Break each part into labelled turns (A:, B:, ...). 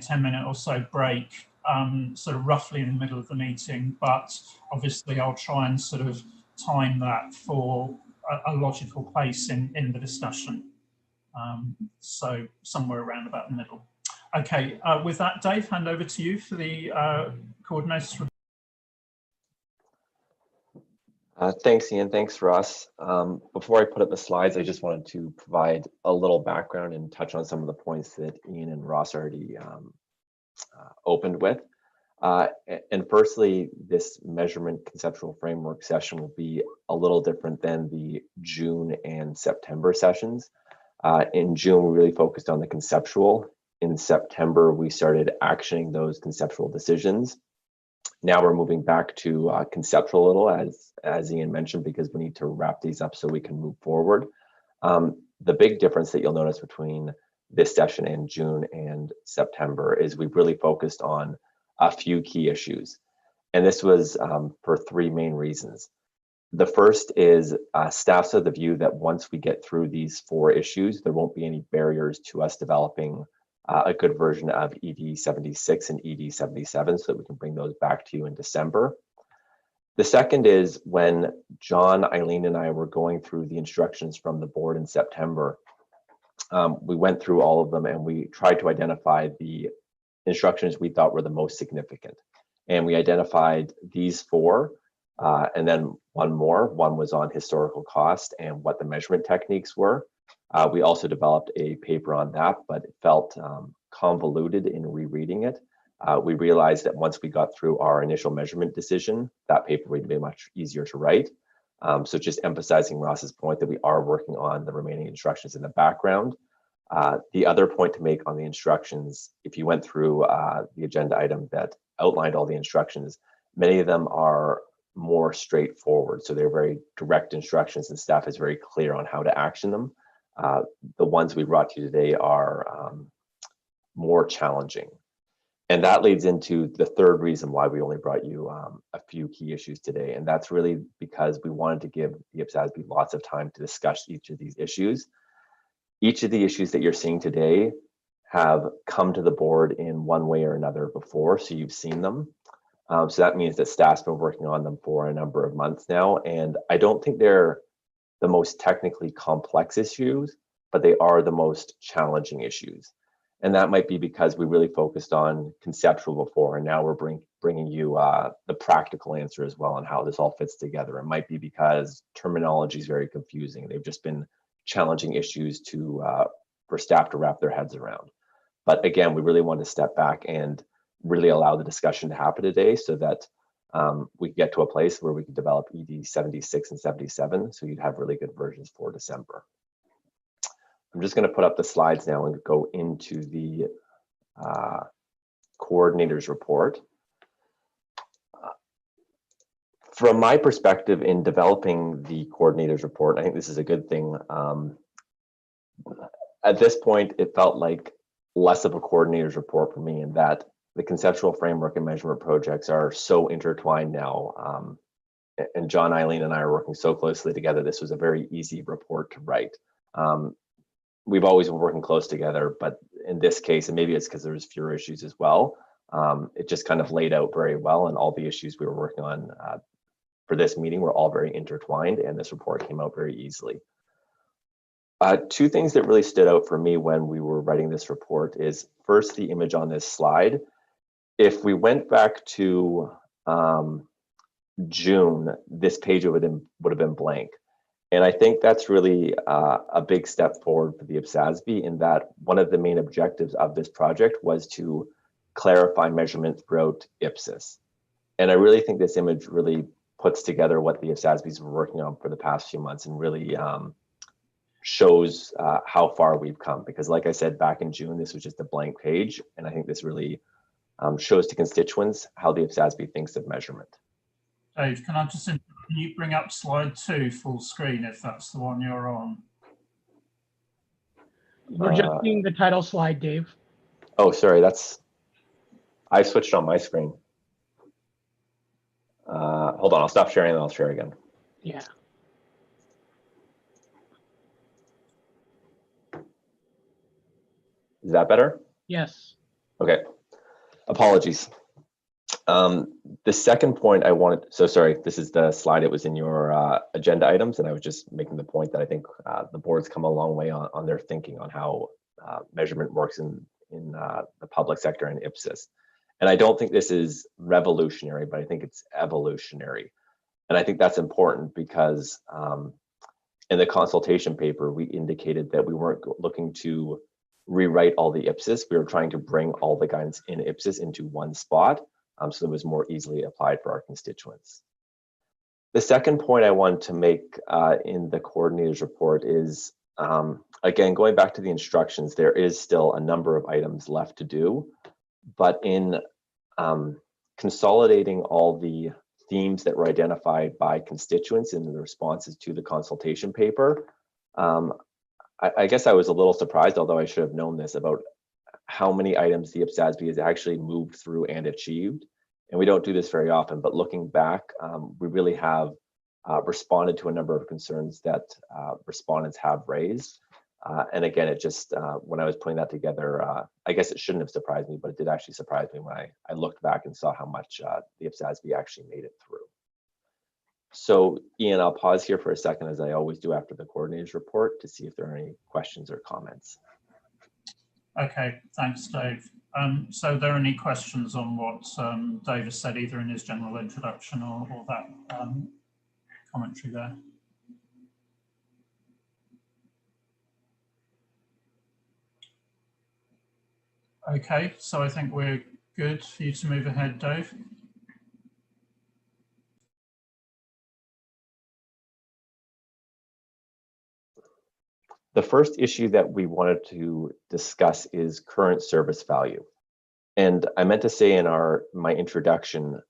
A: 10-minute or so break, sort of roughly in the middle of the meeting, but obviously I'll try and sort of time that for a logical place in the discussion. So somewhere around about the middle. Okay, with that, Dave, hand over to you for the coordinators.
B: Thanks, Ian. Thanks, Ross. Before I put up the slides, I just wanted to provide a little background and touch on some of the points that Ian and Ross already opened with. And firstly, this measurement conceptual framework session will be a little different than the June and September sessions. In June, we really focused on the conceptual. In September, we started actioning those conceptual decisions. Now we're moving back to conceptual a little, as Ian mentioned, because we need to wrap these up so we can move forward. The big difference that you'll notice between this session in June and September is we've really focused on a few key issues. And this was for three main reasons. The first is staff's of the view that once we get through these four issues, there won't be any barriers to us developing a good version of ED76 and ED77 so that we can bring those back to you in December. The second is when John, Eileen, and I were going through the instructions from the board in September, we went through all of them and we tried to identify the instructions we thought were the most significant. And we identified these four, and then one more. One was on historical cost and what the measurement techniques were. We also developed a paper on that, but it felt convoluted in rereading it. We realized that once we got through our initial measurement decision, that paper would be much easier to write. So just emphasizing Ross's point that we are working on the remaining instructions in the background. The other point to make on the instructions, if you went through the agenda item that outlined all the instructions, many of them are more straightforward. So they're very direct instructions and staff is very clear on how to action them. The ones we brought to you today are more challenging. And that leads into the third reason why we only brought you a few key issues today. And that's really because we wanted to give the IPSASB lots of time to discuss each of these issues. Each of the issues that you're seeing today have come to the board in one way or another before, so you've seen them. So that means that staff's been working on them for a number of months now. And I don't think they're the most technically complex issues, but they are the most challenging issues. And that might be because we really focused on conceptual before, and now we're bringing you the practical answer as well on how this all fits together. It might be because terminology is very confusing. They've just been challenging issues for staff to wrap their heads around. But again, we really want to step back and really allow the discussion to happen today so that we get to a place where we can develop ED 76 and 77, so you'd have really good versions for December. I'm just going to put up the slides now and go into the coordinators report. From my perspective in developing the coordinators report, I think this is a good thing. At this point, it felt like less of a coordinators report for me in that the conceptual framework and measurement projects are so intertwined now. And John, Eileen, and I are working so closely together. This was a very easy report to write. We've always been working close together, but in this case, and maybe it's because there's fewer issues as well, it just kind of laid out very well, and all the issues we were working on for this meeting were all very intertwined, and this report came out very easily. Two things that really stood out for me when we were writing this report is first, the image on this slide. If we went back to June, this page would have been blank. And I think that's really a big step forward for the IPSASB in that one of the main objectives of this project was to clarify measurement throughout IPSAS. And I really think this image really puts together what the IPSASB's been working on for the past few months and really shows how far we've come. Because like I said, back in June, this was just a blank page. And I think this really shows to constituents how the IPSASB thinks of measurement.
A: Dave, can you bring up slide 2 full screen if that's the one you're on?
C: We're just seeing the title slide, Dave.
B: Oh, sorry, I switched on my screen. Hold on, I'll stop sharing and I'll share again.
C: Yeah.
B: Is that better?
C: Yes.
B: Okay, apologies. The second point I wanted, so sorry, this is the slide. It was in your agenda items, and I was just making the point that I think the board's come a long way on their thinking on how measurement works in the public sector and IPSAS. And I don't think this is revolutionary, but I think it's evolutionary. And I think that's important because in the consultation paper, we indicated that we weren't looking to rewrite all the IPSAS. We were trying to bring all the guidance in IPSAS into one spot, so it was more easily applied for our constituents. The second point I wanted to make in the coordinator's report is, again, going back to the instructions, there is still a number of items left to do, but in consolidating all the themes that were identified by constituents in the responses to the consultation paper, I guess I was a little surprised, although I should have known this, about how many items the IPSASB has actually moved through and achieved. And we don't do this very often, but looking back, we really have responded to a number of concerns that respondents have raised. And again, it just, when I was putting that together, I guess it shouldn't have surprised me, but it did actually surprise me when I looked back and saw how much the IPSASB actually made it through. So Ian, I'll pause here for a second, as I always do after the coordinator's report, to see if there are any questions or comments.
A: Okay, thanks, Dave. So are there any questions on what Dave has said, either in his general introduction or that commentary there? Okay, so I think we're good for you to move ahead, Dave.
B: The first issue that we wanted to discuss is current service value. And I meant to say in my introduction,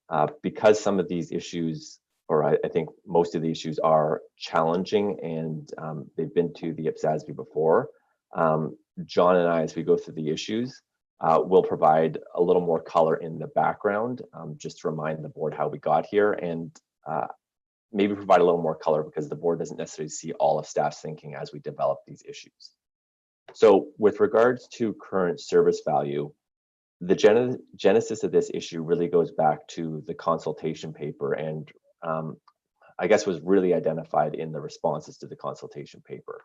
B: because some of these issues, or I think most of the issues are challenging and they've been to the IPSASB before, John and I, as we go through the issues, will provide a little more color in the background, just to remind the board how we got here, and maybe provide a little more color because the board doesn't necessarily see all of staff's thinking as we develop these issues. So with regards to current service value, the genesis of this issue really goes back to the consultation paper, and I guess was really identified in the responses to the consultation paper.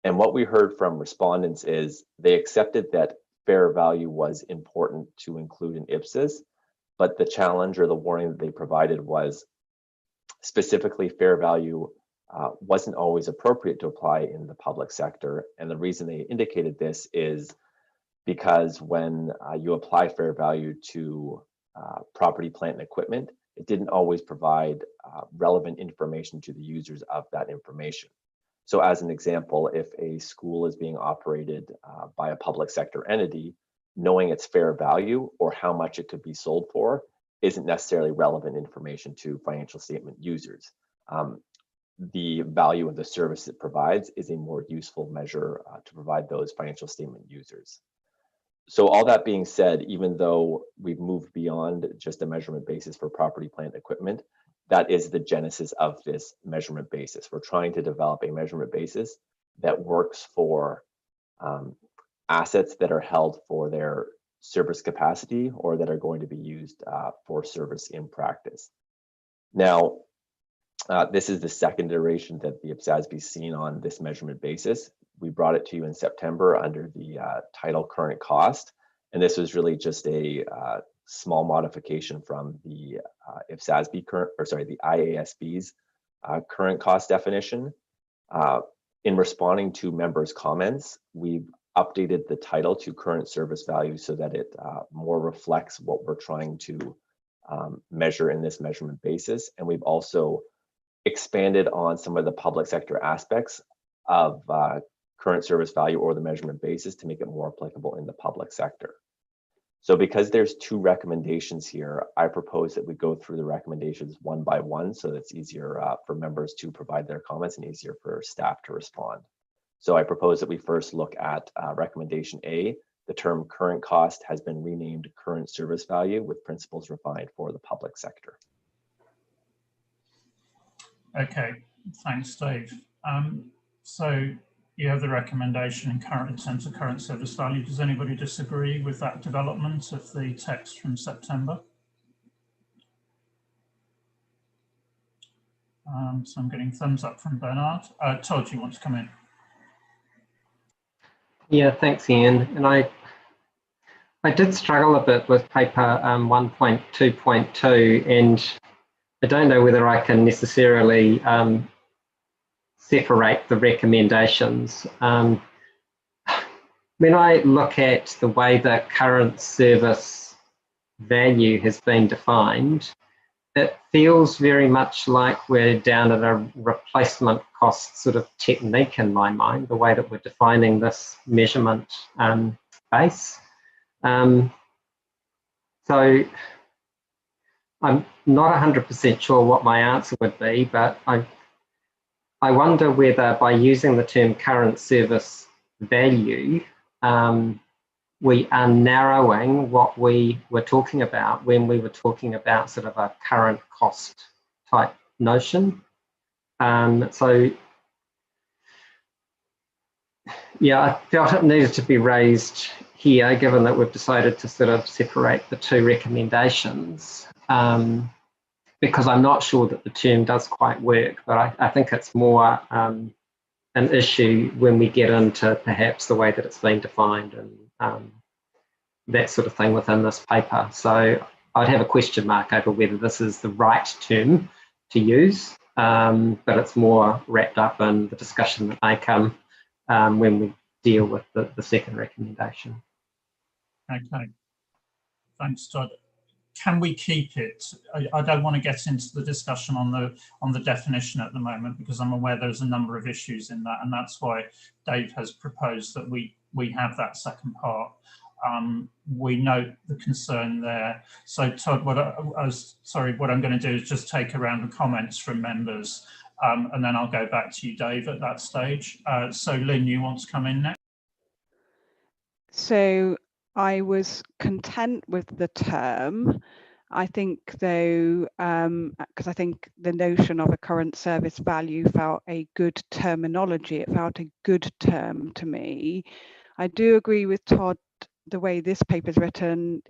B: And what we heard from respondents is they accepted that fair value was important to include in IPSAS, but the challenge or the warning that they provided was specifically fair value wasn't always appropriate to apply in the public sector. And the reason they indicated this is because when you apply fair value to property, plant, and equipment, it didn't always provide relevant information to the users of that information. So as an example, if a school is being operated by a public sector entity, knowing its fair value or how much it could be sold for isn't necessarily relevant information to financial statement users. The value of the service it provides is a more useful measure to provide those financial statement users. So all that being said, even though we've moved beyond just a measurement basis for property, plant, equipment, that is the genesis of this measurement basis. We're trying to develop a measurement basis that works for assets that are held for their service capacity or that are going to be used for service in practice. Now, this is the second iteration that the IPSASB has seen on this measurement basis. We brought it to you in September under the title current cost, and this was really just a small modification from the IPSASB current, or sorry, the IASB's current cost definition. In responding to members' comments, we've updated the title to current service value so that it more reflects what we're trying to measure in this measurement basis. And we've also expanded on some of the public sector aspects of current service value or the measurement basis to make it more applicable in the public sector. So because there's two recommendations here, I propose that we go through the recommendations one by one so that it's easier for members to provide their comments and easier for staff to respond. So I propose that we first look at recommendation A. The term current cost has been renamed current service value with principles refined for the public sector.
A: Okay, thanks, Dave. So You have the recommendation in terms of current service value. Does anybody disagree with that development of the text from September? So I'm getting thumbs up from Bernard. Todd, you want to come in?
D: Yeah, thanks, Ian. And I did struggle a bit with paper 1.2.2, and I don't know whether I can necessarily separate the recommendations. When I look at the way the current service value has been defined, it feels very much like we're down at a replacement cost sort of technique in my mind, the way that we're defining this measurement base. So I'm not 100% sure what my answer would be, but I wonder whether by using the term current service value, we are narrowing what we were talking about when we were talking about sort of a current cost type notion. So yeah, I felt it needed to be raised here, given that we've decided to sort of separate the two recommendations, because I'm not sure that the term does quite work, but I think it's more an issue when we get into perhaps the way that it's been defined and that sort of thing within this paper. So I'd have a question mark over whether this is the right term to use, but it's more wrapped up in the discussion that may come when we deal with the second recommendation.
A: Okay, thanks, Todd. Can we keep it? I don't want to get into the discussion on the definition at the moment, because I'm aware there's a number of issues in that, and that's why Dave has proposed that we have that second part. We note the concern there. So Todd, what I'm going to do is just take a round of comments from members, and then I'll go back to you, Dave, at that stage. So Lynn, you want to come in next?
E: So I was content with the term. I think though, because I think the notion of a current service value felt a good terminology, it felt a good term to me. I do agree with Todd, the way this paper is written,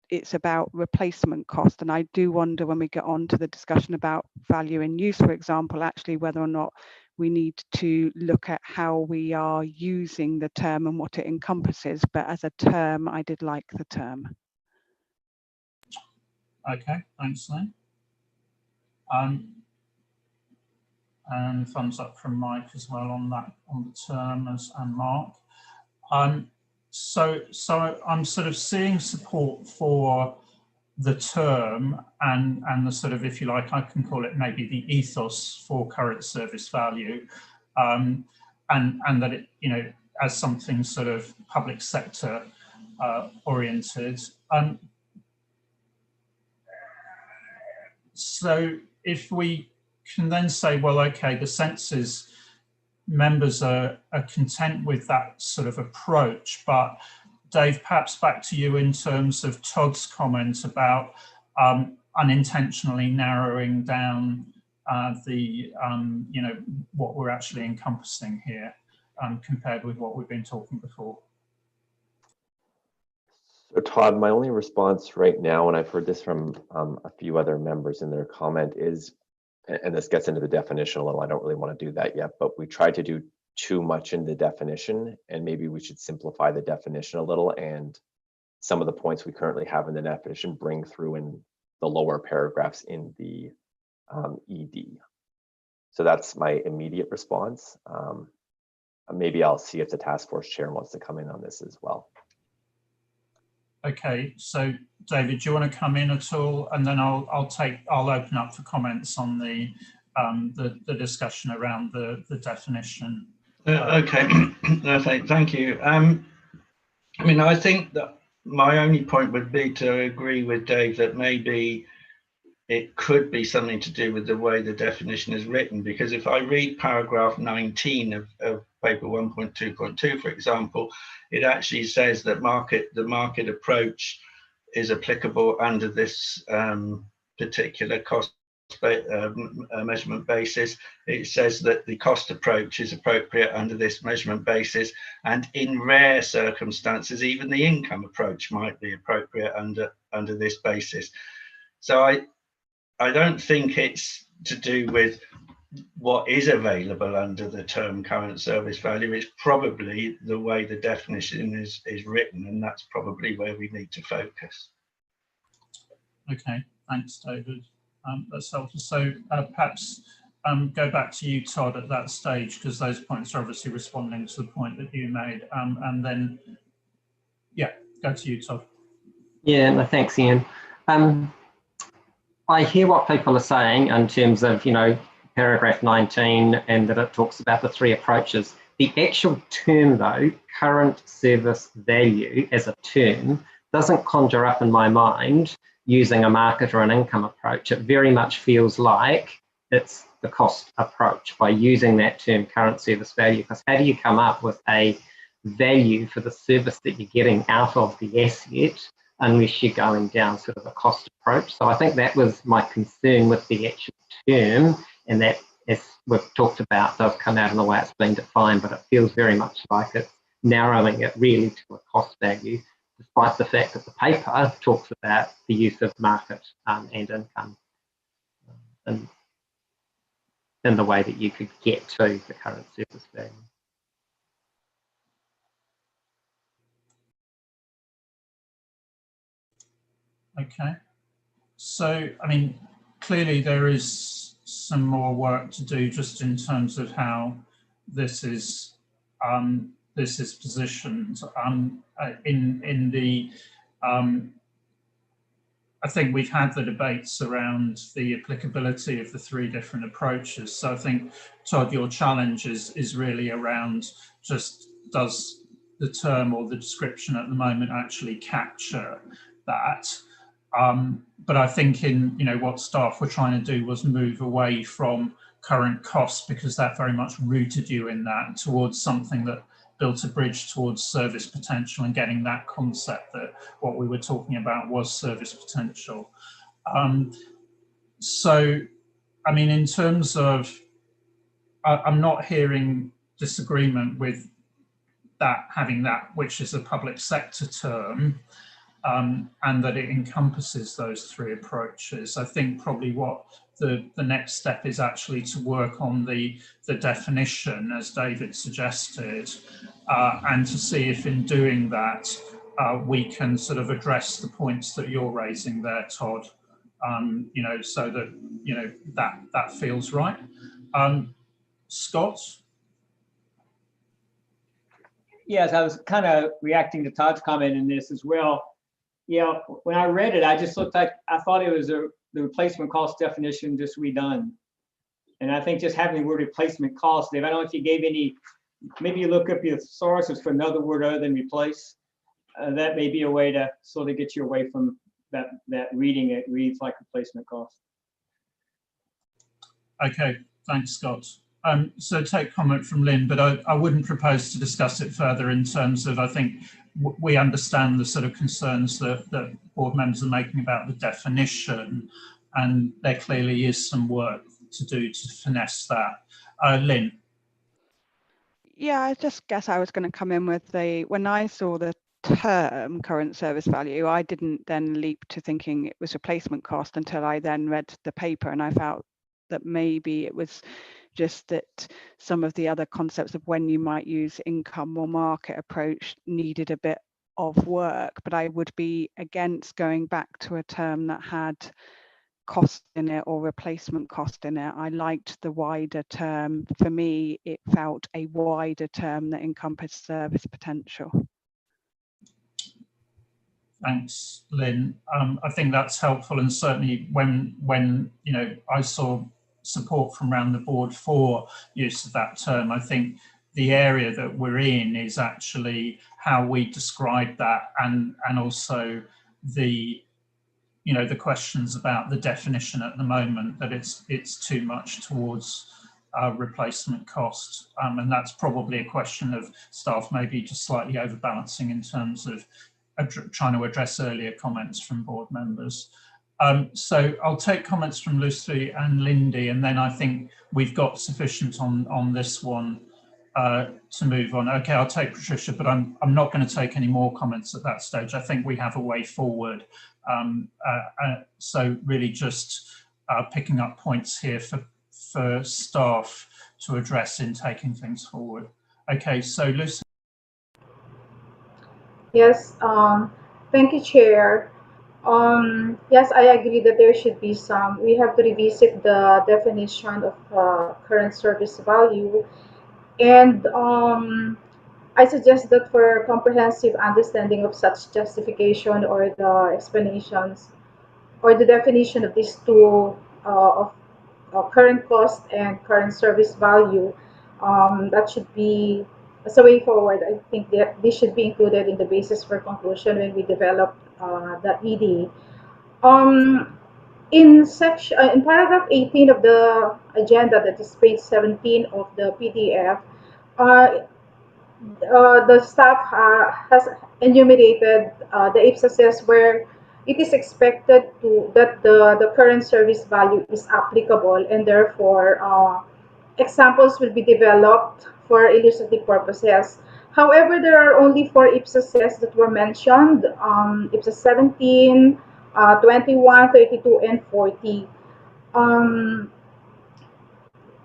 E: it's about replacement cost. And I do wonder when we get on to the discussion about value in use, for example, actually whether or not we need to look at how we are using the term and what it encompasses. But as a term, I did like the term.
A: Okay, thanks, Lynn. And thumbs up from Mike as well on that, on the term, and Mark. So I'm sort of seeing support for the term and the sort of, if you like, I can call it maybe the ethos for current service value, and that it, you know, as something sort of public sector oriented. So if we can then say, well, okay, the census members are content with that sort of approach, but Dave, perhaps back to you in terms of Todd's comment about unintentionally narrowing down you know, what we're actually encompassing here compared with what we've been talking before.
B: So Todd, my only response right now, and I've heard this from a few other members in their comment, is, and this gets into the definition a little, I don't really want to do that yet, but we tried to do too much in the definition, and maybe we should simplify the definition a little, and some of the points we currently have in the definition bring through in the lower paragraphs in the ED. So that's my immediate response. Maybe I'll see if the task force chair wants to come in on this as well. Okay, so David, do you want to come in at all, and then I'll open up for comments on the discussion around the definition.
F: Okay, no, thank you. I mean, I think that my only point would be to agree with Dave that maybe it could be something to do with the way the definition is written, because if I read paragraph 19 of paper 1.2.2, for example, it actually says that the market approach is applicable under this particular cost measurement basis. It says that the cost approach is appropriate under this measurement basis, and in rare circumstances, even the income approach might be appropriate under this basis. So I don't think it's to do with what is available under the term current service value. It's probably the way the definition is written, and that's probably where we need to focus.
A: Okay, thanks, David. That's helpful. So perhaps go back to you, Todd, at that stage, because those points are obviously responding to the point that you made. And then, yeah, go to you, Todd.
D: Yeah, no, thanks, Ian. I hear what people are saying in terms of, you know, paragraph 19, and that it talks about the three approaches. The actual term, though, current service value as a term, doesn't conjure up in my mind using a market or an income approach. It very much feels like it's the cost approach by using that term current service value, because how do you come up with a value for the service that you're getting out of the asset unless you're going down sort of a cost approach? So I think that was my concern with the actual term, and that, as we've talked about, does come out in the way it's been defined, but it feels very much like it's narrowing it really to a cost value, despite the fact that the paper talks about the use of market and income in the way that you could get to the current service value.
A: Okay. So, I mean, clearly there is some more work to do just in terms of how this is positioned. In the I think we've had the debates around the applicability of the three different approaches. So I think, Todd, your challenge is really around just, does the term or the description at the moment actually capture that? But I think in, what staff were trying to do was move away from current costs, because that very much rooted you in that, towards something that built a bridge towards service potential, and getting that concept that what we were talking about was service potential. So, I mean, in terms of, I'm not hearing disagreement with that, having that, which is a public sector term, and that it encompasses those three approaches. I think probably what the next step is actually to work on the definition, as David suggested, and to see if in doing that we can sort of address the points that you're raising there, Todd, so that, that feels right. Scott?
G: Yes, I was kind of reacting to Todd's comment in this as well. Yeah, when I read it, I just looked like, I thought it was the replacement cost definition just redone. And I think just having the word replacement cost, Dave, I don't know if you gave any, maybe you look up your sources for another word other than replace. That may be a way to sort of get you away from that reading. It reads like replacement cost.
A: Okay, thanks, Scott. So take comment from Lynn, but I wouldn't propose to discuss it further in terms of, I think we understand the sort of concerns that board members are making about the definition, and there clearly is some work to do to finesse that. Lynn?
E: Yeah, I just guess I was going to come in with when I saw the term current service value, I didn't then leap to thinking it was replacement cost until I then read the paper, and I felt that maybe it was just that some of the other concepts of when you might use income or market approach needed a bit of work. But I would be against going back to a term that had cost in it or replacement cost in it. I liked the wider term. For me, it felt a wider term that encompassed service potential.
A: Thanks, Lynn. I think that's helpful, and certainly when I saw support from around the board for use of that term, I think the area that we're in is actually how we describe that, and also the the questions about the definition at the moment, that it's too much towards replacement cost, and that's probably a question of staff maybe just slightly overbalancing in terms of trying to address earlier comments from board members. So I'll take comments from Lucy and Lindy, and then I think we've got sufficient on this one to move on. Okay, I'll take Patricia, but I'm not going to take any more comments at that stage. I think we have a way forward. So really just picking up points here for staff to address in taking things forward. Okay, so Lucy.
H: Yes, thank you, Chair. Yes, I agree that there should be some. We have to revisit the definition of current service value. And I suggest that for comprehensive understanding of such justification or the explanations or the definition of these two of current cost and current service value, that should be as a way forward. I think that this should be included in the basis for conclusion when we develop the ED. In paragraph 18 of the agenda, that is page 17 of the PDF, the staff has enumerated the IPSASB where it is expected that the current service value is applicable, and therefore examples will be developed for illustrative purposes. However, there are only 4 IPSASB that were mentioned: IPSAS 17, 21, 32, and 40.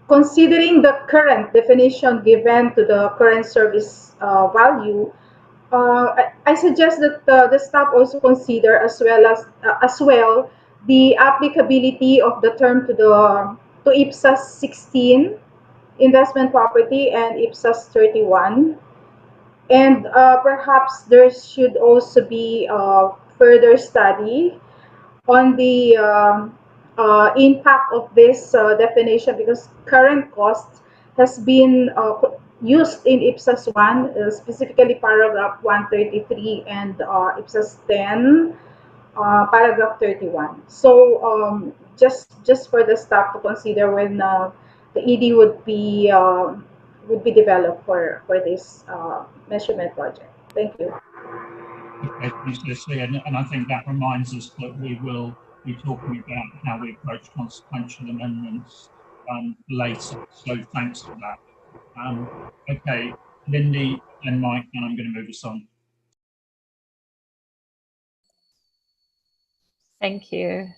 H: Considering the current definition given to the current service value, I suggest that the staff also consider as well the applicability of the term to IPSAS 16 investment property and IPSAS 31, and perhaps there should also be further study on the impact of this definition, because current cost has been used in IPSAS 1, specifically paragraph 133, and IPSAS 10, paragraph 31. So just for the staff to consider when the ED would be developed for this measurement project. Thank you.
A: Okay, thanks, Lucy. And I think that reminds us that we will be talking about how we approach consequential amendments later. So thanks for that. Okay, Lindy and Mike, and I'm going to move us on.
I: Thank you.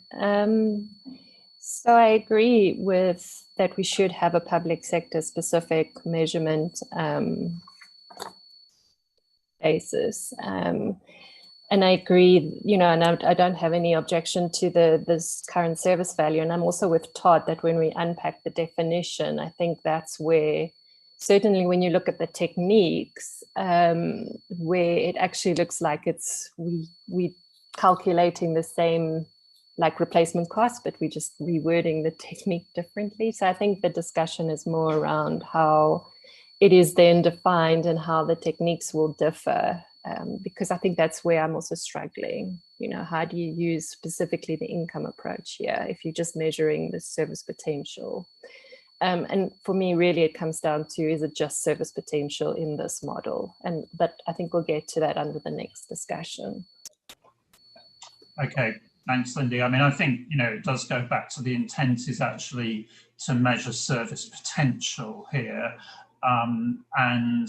I: So I agree with that we should have a public sector specific measurement basis. And I agree, you know, and I don't have any objection to this current service value. And I'm also with Todd that when we unpack the definition, I think that's where, certainly when you look at the techniques, where it actually looks like it's we calculating the same like replacement cost, but we just rewording the technique differently. So I think the discussion is more around how it is then defined and how the techniques will differ. Because I think that's where I'm also struggling. You know, how do you use specifically the income approach here if you're just measuring the service potential? And for me, really, it comes down to, is it just service potential in this model? But I think we'll get to that under the next discussion.
A: Okay, thanks, Lindy. I mean, I think, you know, it does go back to the intent is actually to measure service potential here. And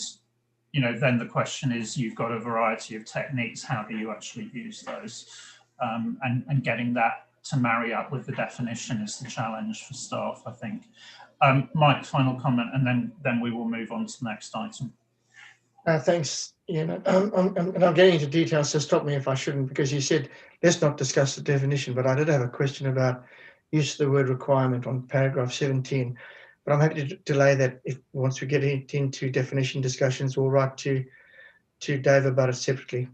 A: you know, then the question is, you've got a variety of techniques. How do you actually use those? And getting that to marry up with the definition is the challenge for staff, I think. Mike, final comment, and then we will move on to the next item.
J: Thanks, Ian. I'm getting into details, so stop me if I shouldn't, because you said let's not discuss the definition, but I did have a question about use of the word requirement on paragraph 17. But I'm happy to delay that if once we get into definition discussions, we'll write to Dave about it separately.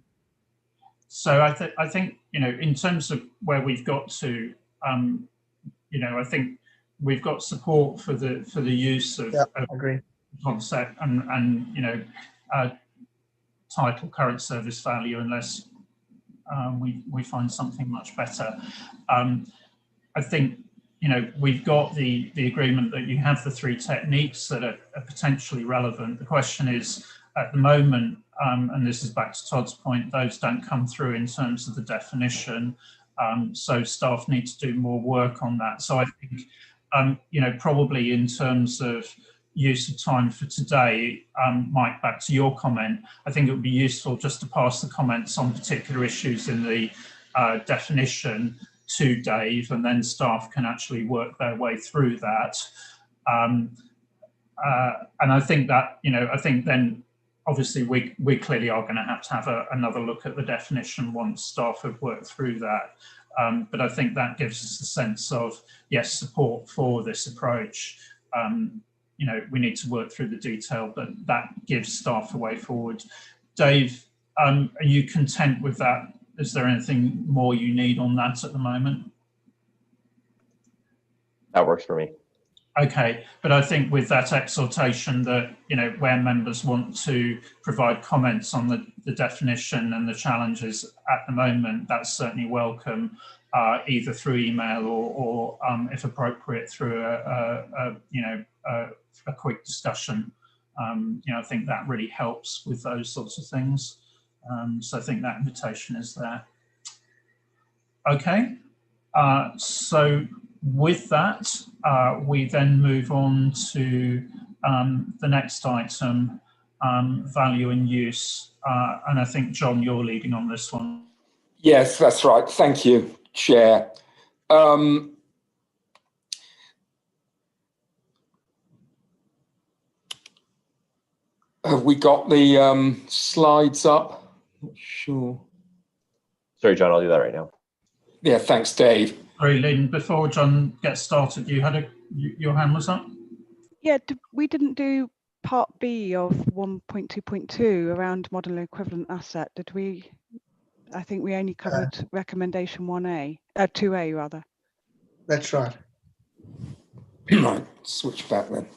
A: So I think, you know, in terms of where we've got to, you know, I think we've got support for the use of,
J: agree.
A: Concept and you know, title current service value, unless we find something much better. I think, you know, we've got the agreement that you have the 3 techniques that are potentially relevant. The question is, at the moment, and this is back to Todd's point, those don't come through in terms of the definition. So staff need to do more work on that. So I think, probably in terms of use of time for today, Mike, back to your comment, I think it would be useful just to pass the comments on particular issues in the definition to Dave, and then staff can actually work their way through that. And I think that, I think then obviously we clearly are going to have another look at the definition once staff have worked through that. But I think that gives us a sense of, yes, support for this approach. We need to work through the detail, but that gives staff a way forward. Dave, are you content with that? Is there anything more you need on that at the moment?
B: That works for me.
A: Okay, but I think with that exhortation that, where members want to provide comments on the definition and the challenges at the moment, that's certainly welcome, either through email or if appropriate, through a quick discussion. I think that really helps with those sorts of things. So I think that invitation is there. Okay, so with that, we then move on to the next item, value and use. And I think, John, you're leading on this one.
K: Yes, that's right. Thank you, Chair. Have we got the slides up? Not sure.
B: Sorry, John, I'll do that right now.
K: Yeah, thanks, Dave.
A: Sorry, Lynn, before John gets started, you had your hand was up?
E: Yeah, we didn't do part B of 1.2.2 around model equivalent asset, did we? I think we only covered recommendation 1A, 2A rather.
J: That's right.
K: Right, switch back then.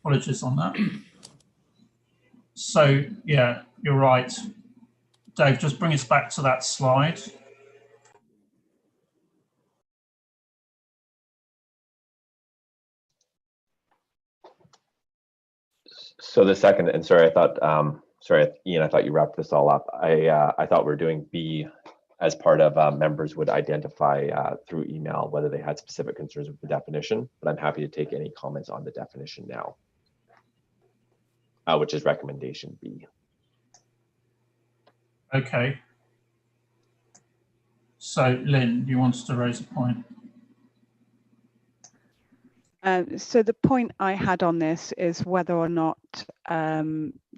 A: Apologies on that. So, yeah, you're right. Dave, just bring us back to that slide.
B: So the second, and sorry, I thought, sorry, Ian, I thought you wrapped this all up. I thought we were doing B as part of members would identify through email whether they had specific concerns with the definition, but I'm happy to take any comments on the definition now, which is recommendation B.
A: Okay. So, Lynn, you wanted to raise a point?
E: So the point I had on this is whether or not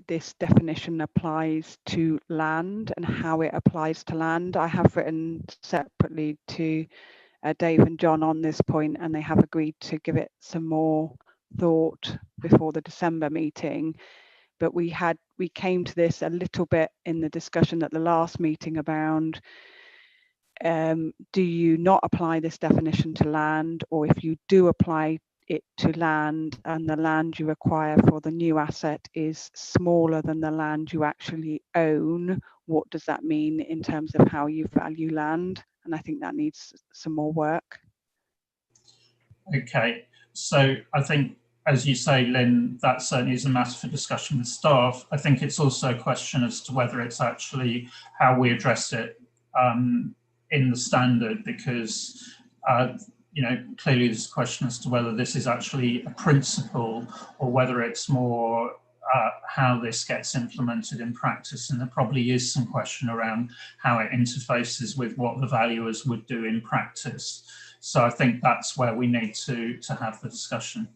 E: this definition applies to land and how it applies to land. I have written separately to Dave and John on this point, and they have agreed to give it some more thought before the December meeting. But we came to this a little bit in the discussion at the last meeting around do you not apply this definition to land, or if you do apply it to land and the land you require for the new asset is smaller than the land you actually own, what does that mean in terms of how you value land? And I think that needs some more work.
A: Okay, so I think, as you say, Lynn, that certainly is a matter for discussion with staff. I think it's also a question as to whether it's actually how we address it in the standard, because clearly there's a question as to whether this is actually a principle or whether it's more how this gets implemented in practice. And there probably is some question around how it interfaces with what the valuers would do in practice. So I think that's where we need to have the discussion.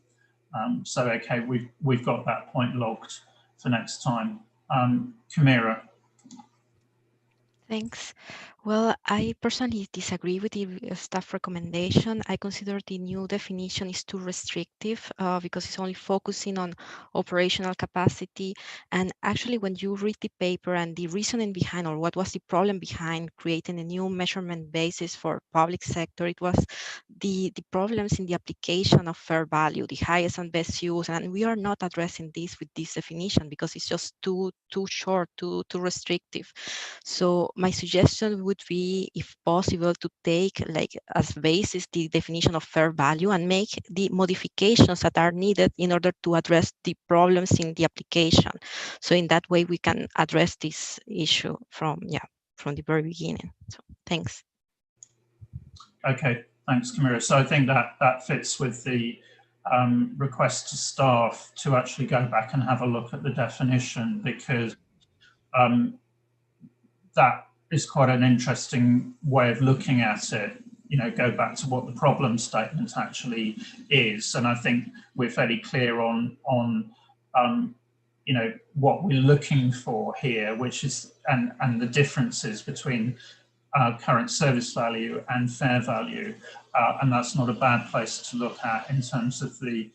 A: So, okay, we've got that point logged for next time. Camira.
L: Thanks. Well, I personally disagree with the staff recommendation. I consider the new definition is too restrictive because it's only focusing on operational capacity. And actually, when you read the paper and the reasoning behind, or what was the problem behind creating a new measurement basis for public sector, it was the problems in the application of fair value, the highest and best use. And we are not addressing this with this definition because it's just too short, too restrictive. So my suggestion would be, if possible, to take like as basis the definition of fair value and make the modifications that are needed in order to address the problems in the application. So in that way, we can address this issue from from the very beginning. So thanks.
A: Okay, thanks, Camilla. So I think that fits with the request to staff to actually go back and have a look at the definition, because that is quite an interesting way of looking at it. You know, go back to what the problem statement actually is, and I think we're fairly clear on you know, what we're looking for here, which is and the differences between current service value and fair value, and that's not a bad place to look at in terms of the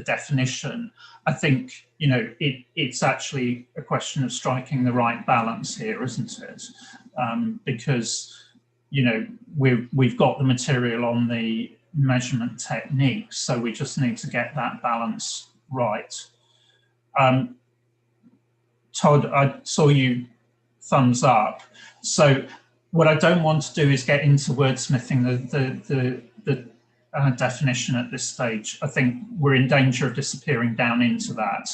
A: definition. I think, you know, it's actually a question of striking the right balance here, isn't it? Because, you know, we've got the material on the measurement techniques, so we just need to get that balance right. Todd, I saw you thumbs up. So what I don't want to do is get into wordsmithing the definition at this stage. I think we're in danger of disappearing down into that.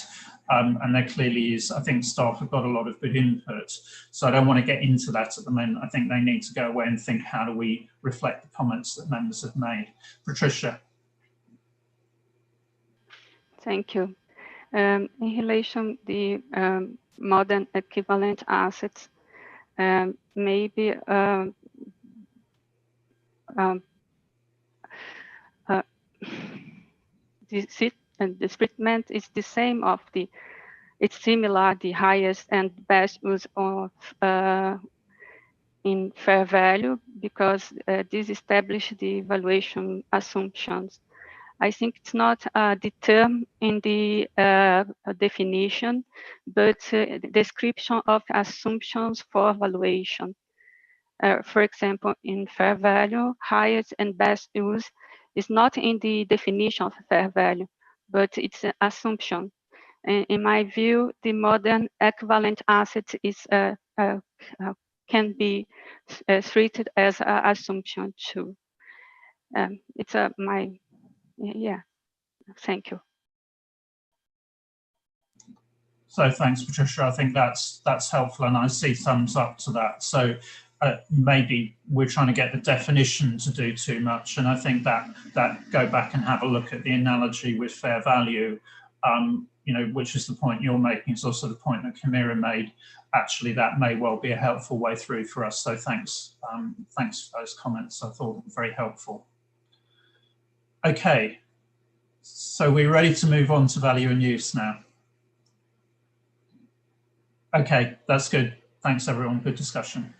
A: And there clearly is, I think staff have got a lot of good input. So I don't want to get into that at the moment. I think they need to go away and think, how do we reflect the comments that members have made? Patricia.
M: Thank you. In relation to the modern equivalent assets, maybe the treatment is the same of the, it's similar, the highest and best use of in fair value, because this establishes the evaluation assumptions. I think it's not the term in the definition, but the description of assumptions for evaluation. For example, in fair value, highest and best use is not in the definition of fair value, but it's an assumption. And in my view, the modern equivalent asset is can be treated as an assumption too. It's yeah, thank you.
A: So thanks, Patricia. I think that's helpful, and I see thumbs up to that. So maybe we're trying to get the definition to do too much, and I think that go back and have a look at the analogy with fair value, you know, which is the point you're making. It's also the point that Camilla made. Actually, that may well be a helpful way through for us. So thanks, thanks for those comments. I thought very helpful. Okay, so we're ready to move on to value and use now. Okay, that's good. Thanks, everyone. Good discussion.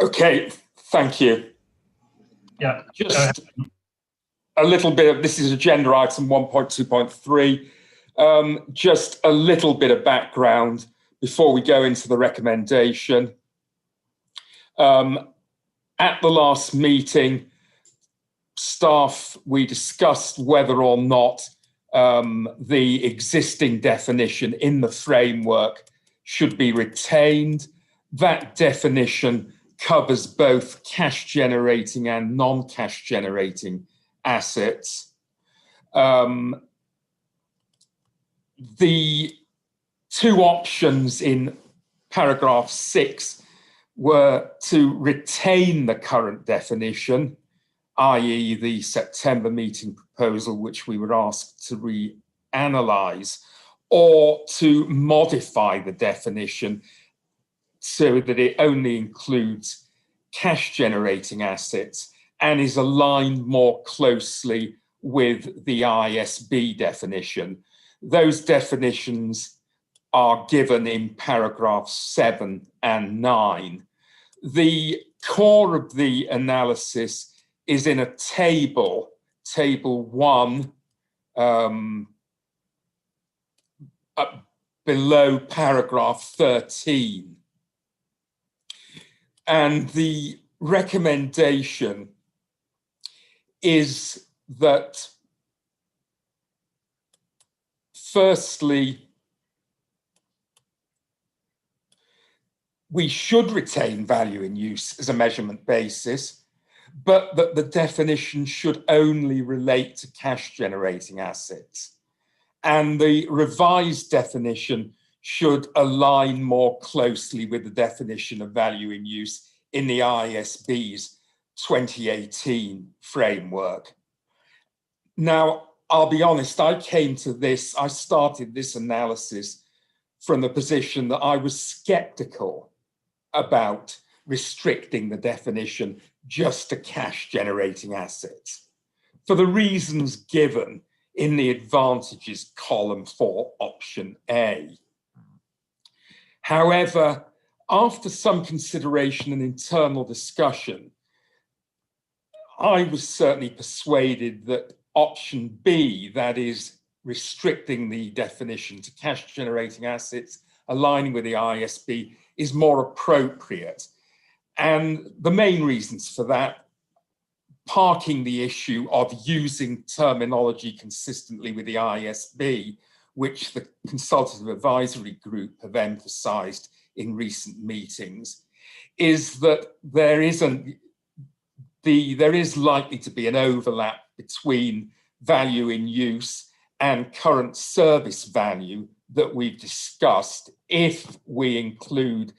K: Okay, thank you.
A: Yeah.
K: Just a little bit of, this is agenda item 1.2.3. Just a little bit of background before we go into the recommendation. At the last meeting, staff, we discussed whether or not the existing definition in the framework should be retained. That definition covers both cash generating and non-cash generating assets. The two options in paragraph 6 were to retain the current definition, i.e. the September meeting proposal, which we were asked to reanalyze, or to modify the definition so that it only includes cash generating assets and is aligned more closely with the ISB definition. Those definitions are given in paragraphs 7 and 9. The core of the analysis is in a table, table 1, below paragraph 13. And the recommendation is that, firstly, we should retain value in use as a measurement basis. but that the definition should only relate to cash generating assets. And the revised definition should align more closely with the definition of value in use in the IASB's 2018 framework. Now, I'll be honest, I started this analysis from the position that I was skeptical about restricting the definition just to cash generating assets for the reasons given in the advantages column for option A. However, after some consideration and internal discussion, I was certainly persuaded that option B, that is restricting the definition to cash generating assets, aligning with the IASB, is more appropriate. And the main reasons for that, parking the issue of using terminology consistently with the IASB, which the consultative advisory group have emphasised in recent meetings, is that there is likely to be an overlap between value in use and current service value that we've discussed if we include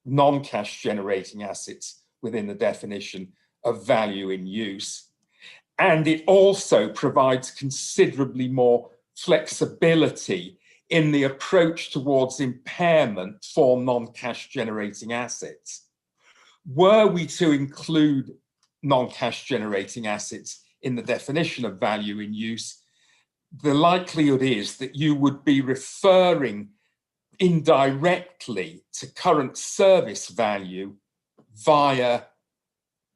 K: non-cash generating assets within the definition of value in use. And it also provides considerably more flexibility in the approach towards impairment for non-cash generating assets. Were we to include non-cash generating assets in the definition of value in use, the likelihood is that you would be referring indirectly to current service value via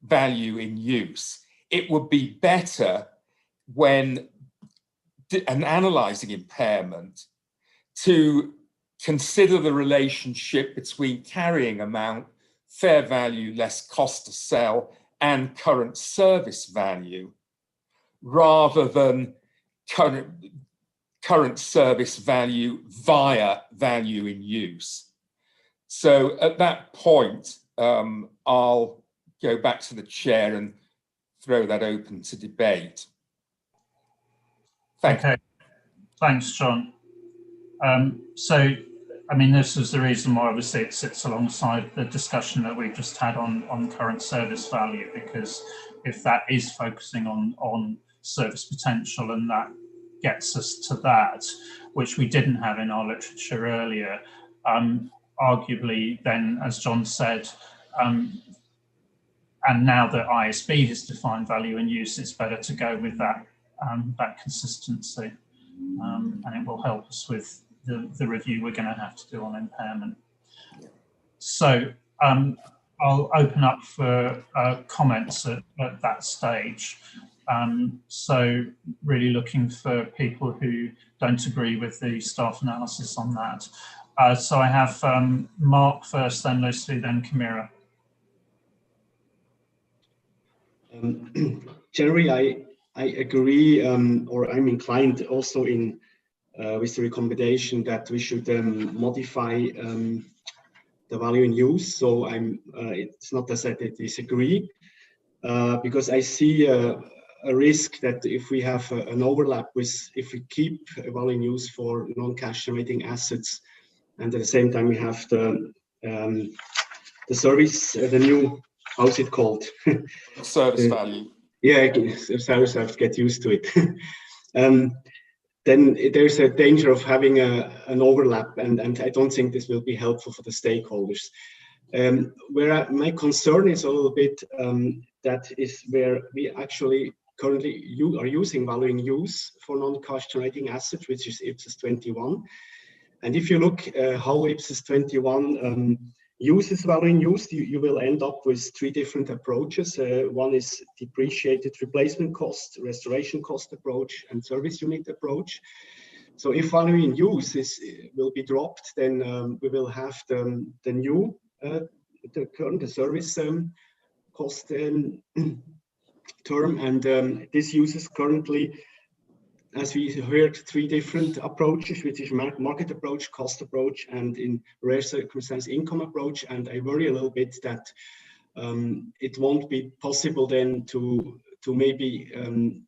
K: value in use. It would be better when analysing impairment to consider the relationship between carrying amount, fair value less cost to sell, and current service value, rather than current service value via value in use. So at that point, I'll go back to the chair and throw that open to debate. Thank you.
A: Thanks, John. So, I mean, this is the reason why obviously it sits alongside the discussion that we've just had on current service value, because if that is focusing on service potential and that gets us to that, which we didn't have in our literature earlier, arguably then, as John said, and now that IASB has defined value in use, it's better to go with that consistency, and it will help us with the review we're going to have to do on impairment. So I'll open up for comments at that stage. So really looking for people who don't agree with the staff analysis on that. So I have Mark first, then Lucy, then Camira.
N: Generally, I agree, or I'm inclined also in with the recommendation that we should modify the value in use. So it's not that I disagree, because I see a risk that if we have an overlap if we keep a value in use for non-cash generating assets, and at the same time we have the service, the new, how's it called?
K: Service value.
N: Yeah, service, I have to get used to it. Then there's a danger of having an overlap, and I don't think this will be helpful for the stakeholders. Where my concern is a little bit, that is where we actually currently are using value in use for non-cash generating assets, which is IPSAS 21. And if you look how IPSAS 21 uses value in use, you will end up with three different approaches. One is depreciated replacement cost, restoration cost approach, and service unit approach. So if value in use will be dropped, then we will have the new, the current service cost term, and this uses currently, as we heard, three different approaches, which is market approach, cost approach, and in rare circumstances, income approach. And I worry a little bit that it won't be possible then to maybe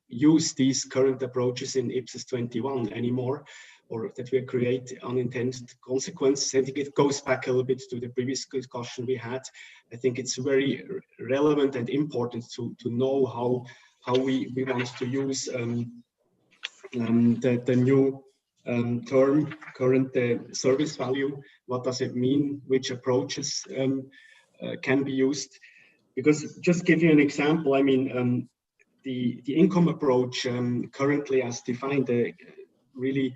N: use these current approaches in IPSAS 21 anymore, or that we create unintended consequences. I think it goes back a little bit to the previous discussion we had. I think it's very relevant and important to know how we want to use the new term, current service value. What does it mean? Which approaches can be used? Because just give you an example, I mean, the income approach currently as defined really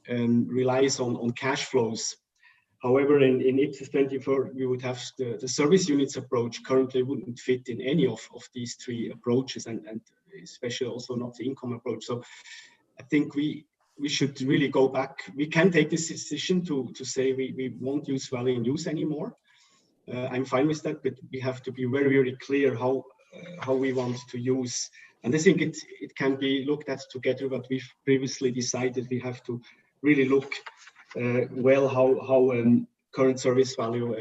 N: relies on cash flows. However, in IPSAS 24, we would have the service units approach currently wouldn't fit in any of these three approaches, and especially also not the income approach. So I think we should really go back. We can take this decision to say we won't use value in use anymore. I'm fine with that, but we have to be very, very clear how we want to use. And I think it can be looked at together, but we've previously decided we have to really look well how current service value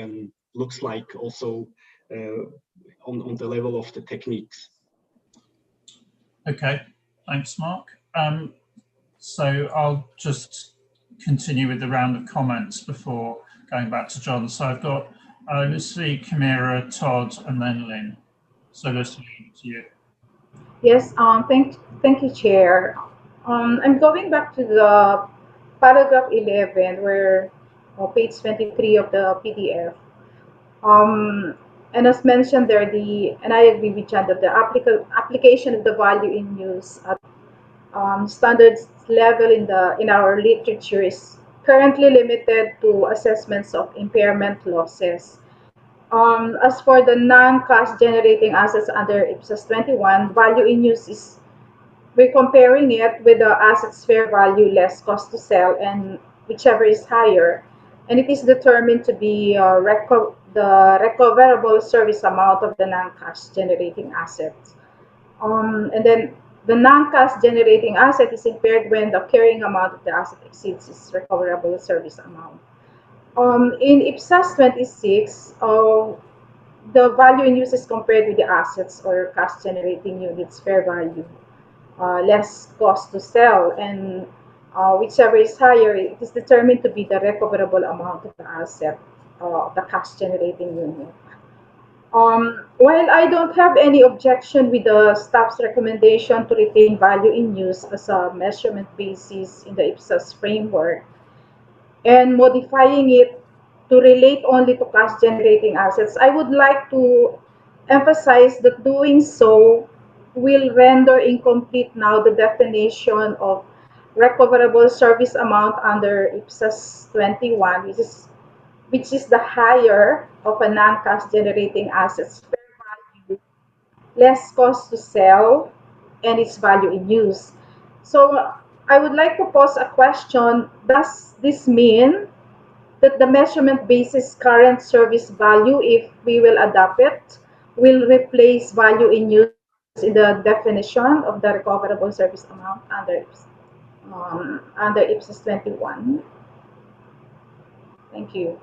N: looks like also on the level of the techniques.
A: Okay, thanks, Mark. So I'll just continue with the round of comments before going back to John. So I've got Lucy, Camira, Todd, and then Lynn. So Lucy, to you.
H: Yes, thank you, Chair. I'm going back to the paragraph 11, where page 23 of the PDF. And as mentioned there, and I agree with John that the application of the value in use at standards level in our literature is currently limited to assessments of impairment losses. As for the non-cash generating assets under IPSAS 21, value in use is, we're comparing it with the assets fair value less cost to sell, and whichever is higher, and it is determined to be the recoverable service amount of the non-cash generating assets. And then the non-cash generating asset is impaired when the carrying amount of the asset exceeds its recoverable service amount. In IPSAS 26, the value in use is compared with the assets or cash generating units fair value less cost to sell, and whichever is higher, it is determined to be the recoverable amount of the asset, the cash generating unit. While I don't have any objection with the staff's recommendation to retain value in use as a measurement basis in the IPSAS framework and modifying it to relate only to cash generating assets, I would like to emphasize that doing so will render incomplete now the definition of recoverable service amount under IPSAS 21, which is the higher of a non-cash generating assets fair value, less cost to sell, and its value in use. So I would like to pose a question. Does this mean that the measurement basis current service value, if we will adopt it, will replace value in use in the definition of the recoverable service amount under IPSAS 21? Thank you.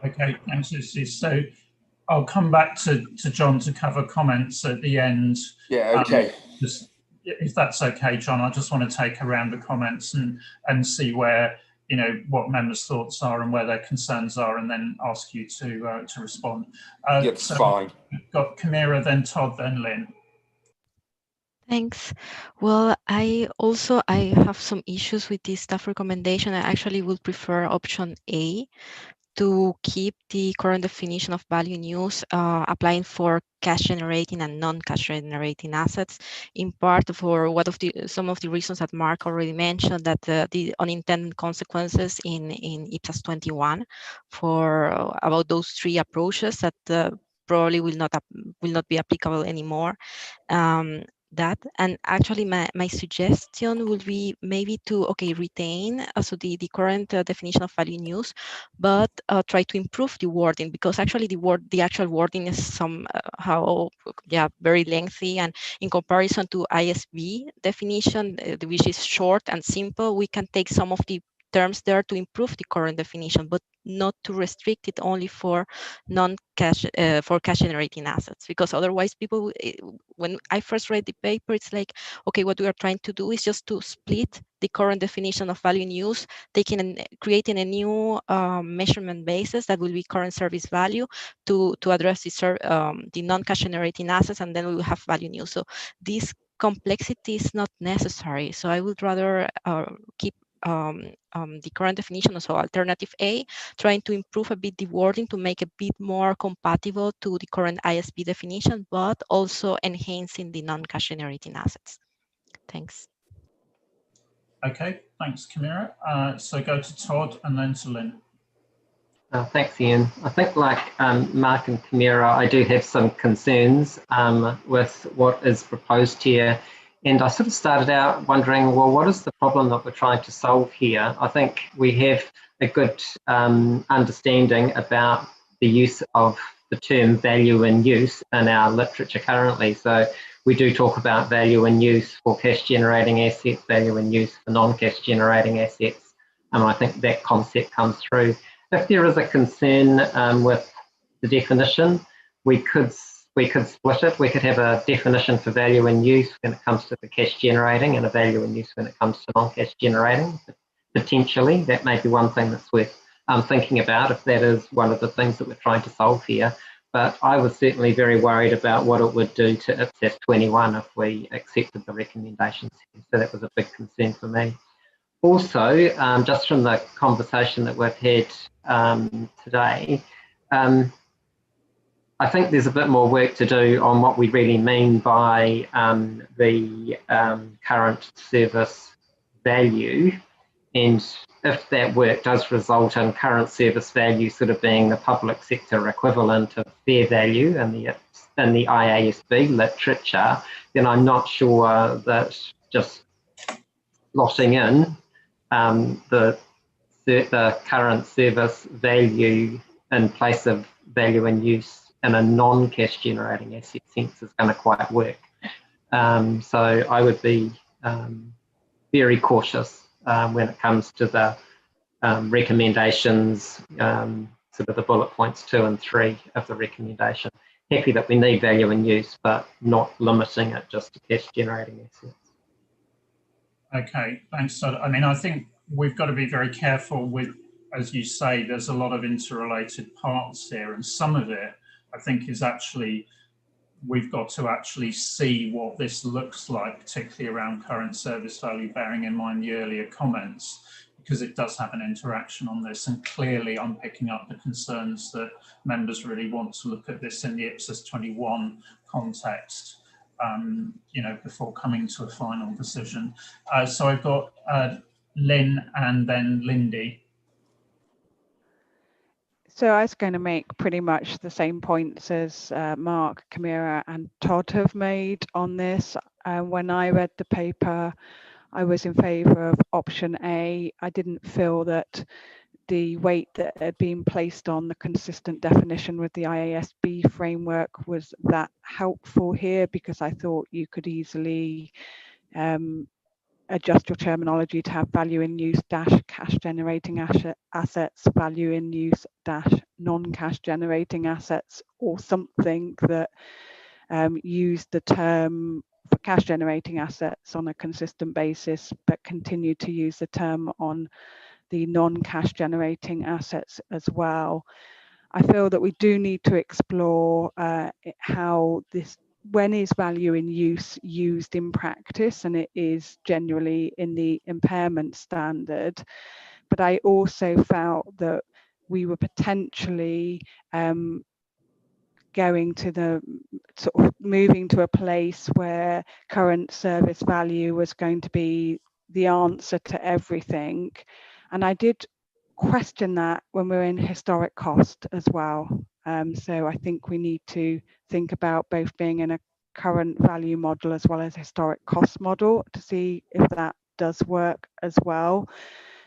A: Okay, thanks, Lucy. So I'll come back to John to cover comments at the end.
K: Yeah, okay.
A: Just, if that's okay, John, I just want to take a round of comments and see where, you know, what members' thoughts are and where their concerns are, and then ask you to respond.
K: Yep, so fine.
A: We've got Camira, then Todd, then Lynn.
L: Thanks. Well, I have some issues with this staff recommendation. I actually would prefer option A, to keep the current definition of value in use applying for cash generating and non-cash generating assets, in part for some of the reasons that Mark already mentioned, that the unintended consequences in IPSAS 21 for about those three approaches that probably will not be applicable anymore. And actually my suggestion would be maybe to retain also the current definition of value in use, but try to improve the wording, because actually the actual wording is somehow very lengthy, and in comparison to ISB definition, which is short and simple, we can take some of the terms there to improve the current definition, but not to restrict it only for non-cash for cash generating assets, because otherwise people, when I first read the paper, it's like, okay, what we are trying to do is just to split the current definition of value in use, creating a new measurement basis that will be current service value to address the non-cash generating assets, and then we will have value in use. So this complexity is not necessary. So I would rather keep the current definition, so alternative A, trying to improve a bit the wording to make a bit more compatible to the current ISB definition, but also enhancing the non-cash generating assets. Thanks.
A: Okay, thanks, Camilla. So go to Todd and then to Lynn.
D: Thanks, Ian. I think, like Mark and Camilla, I do have some concerns with what is proposed here. And I sort of started out wondering, well, what is the problem that we're trying to solve here? I think we have a good understanding about the use of the term value in use in our literature currently. So we do talk about value in use for cash generating assets, value in use for non-cash generating assets. And I think that concept comes through. If there is a concern with the definition, we could split it. We could have a definition for value in use when it comes to the cash generating and a value in use when it comes to non-cash generating. Potentially, that may be one thing that's worth thinking about if that is one of the things that we're trying to solve here. But I was certainly very worried about what it would do to IPSAS 21 if we accepted the recommendations. So that was a big concern for me. Also, just from the conversation that we've had today, I think there's a bit more work to do on what we really mean by the current service value, and if that work does result in current service value sort of being the public sector equivalent of fair value in the IASB literature, then I'm not sure that just slotting in the current service value in place of value in use in a non-cash generating asset sense is going to quite work. So I would be very cautious when it comes to the recommendations, sort of the bullet points 2 and 3 of the recommendation. Happy that we need value in use, but not limiting it just to cash generating assets.
A: Okay, thanks. So, I mean, I think we've got to be very careful with, as you say, there's a lot of interrelated parts here, and some of it, I think, is actually, we've got to actually see what this looks like, particularly around current service value, bearing in mind the earlier comments, because it does have an interaction on this. And clearly I'm picking up the concerns that members really want to look at this in the IPSAS 21 context, you know, before coming to a final decision. So I've got Lynn and then Lindy.
E: So I was going to make pretty much the same points as Mark, Camilla and Todd have made on this. When I read the paper, I was in favour of option A. I didn't feel that the weight that had been placed on the consistent definition with the IASB framework was that helpful here, because I thought you could easily adjust your terminology to have value in use dash cash generating assets, value in use dash non-cash generating assets, or something that used the term for cash generating assets on a consistent basis, but continue to use the term on the non-cash generating assets as well. I feel that we do need to explore how this, when is value in use used in practice, and it is generally in the impairment standard. But I also felt that we were potentially going to the sort of moving to a place where current service value was going to be the answer to everything. And I did question that when we're in historic cost as well. So I think we need to think about both being in a current value model as well as historic cost model to see if that does work as well.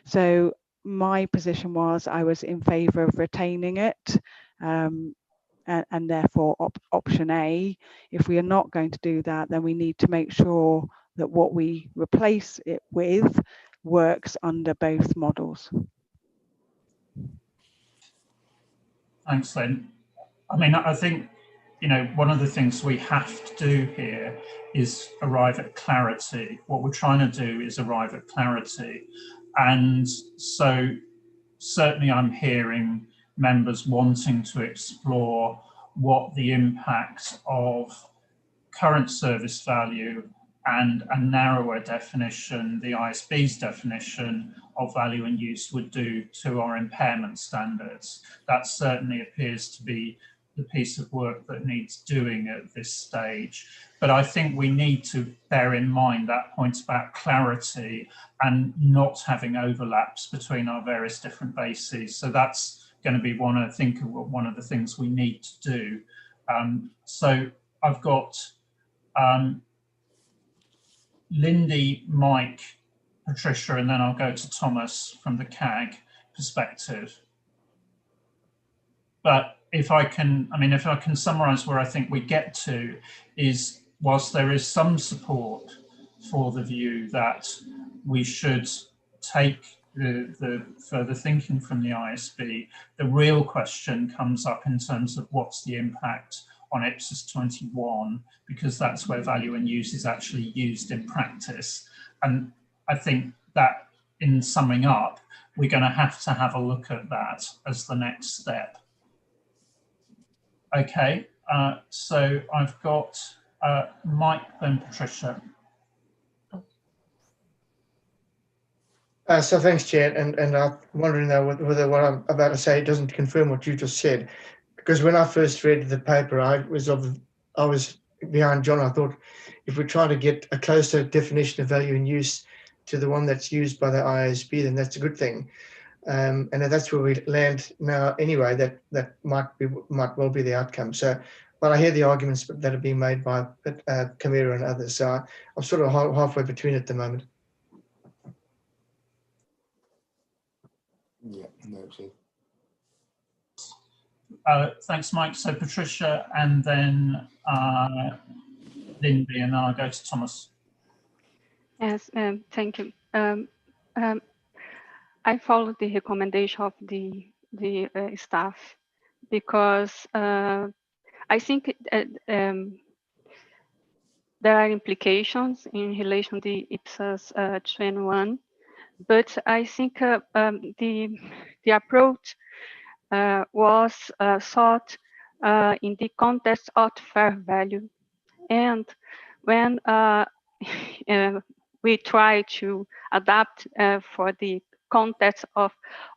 E: So my position was I was in favour of retaining it, and therefore option A. If we are not going to do that, then we need to make sure that what we replace it with works under both models.
A: Thanks, Lynn. I mean, I think, you know, one of the things we have to do here is arrive at clarity. What we're trying to do is arrive at clarity. And so certainly I'm hearing members wanting to explore what the impact of current service value and a narrower definition, the ISB's definition of value and use, would do to our impairment standards. That certainly appears to be the piece of work that needs doing at this stage. But I think we need to bear in mind that point about clarity and not having overlaps between our various different bases. So that's going to be one of the things we need to do. So I've got Lindy, Mike, Patricia, and then I'll go to Thomas from the CAG perspective. But if I can summarize where I think we get to is, whilst there is some support for the view that we should take the further thinking from the ISB, the real question comes up in terms of what's the impact on IPSAS 21, because that's where value and use is actually used in practice. And I think that, in summing up, we're going to have a look at that as the next step. Okay, so I've got Mike, then Patricia.
J: So thanks, Chair, and I'm wondering now whether what I'm about to say doesn't confirm what you just said, because when I first read the paper, I was behind John. I thought if we try to get a closer definition of value and use to the one that's used by the ISB, then that's a good thing. And that's where we land now anyway, that might well be the outcome. So, but I hear the arguments that are being made by Camira and others. So I'm sort of halfway between at the moment.
K: Yeah, noted.
A: Thanks, Mike. So Patricia, and then Lindy, and then I'll go to Thomas.
M: Yes, thank you. I followed the recommendation of the staff because I think there are implications in relation to the IPSAS 21, but I think the approach was sought in the context of fair value, and when we try to adapt for the context of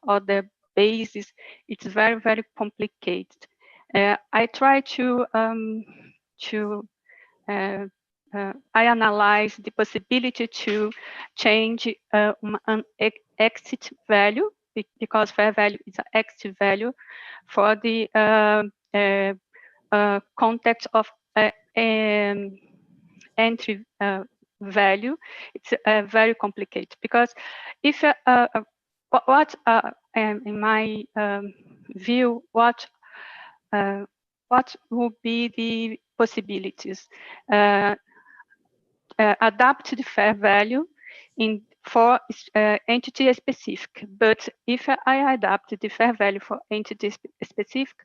M: other bases, it's very, very complicated. I try I analyze the possibility to change an exit value, because fair value is an exit value, for the context of entry value. It's very complicated, because if in my view, what would be the possibilities? Adapt the fair value for entity specific, but if I adapt the fair value for entity specific,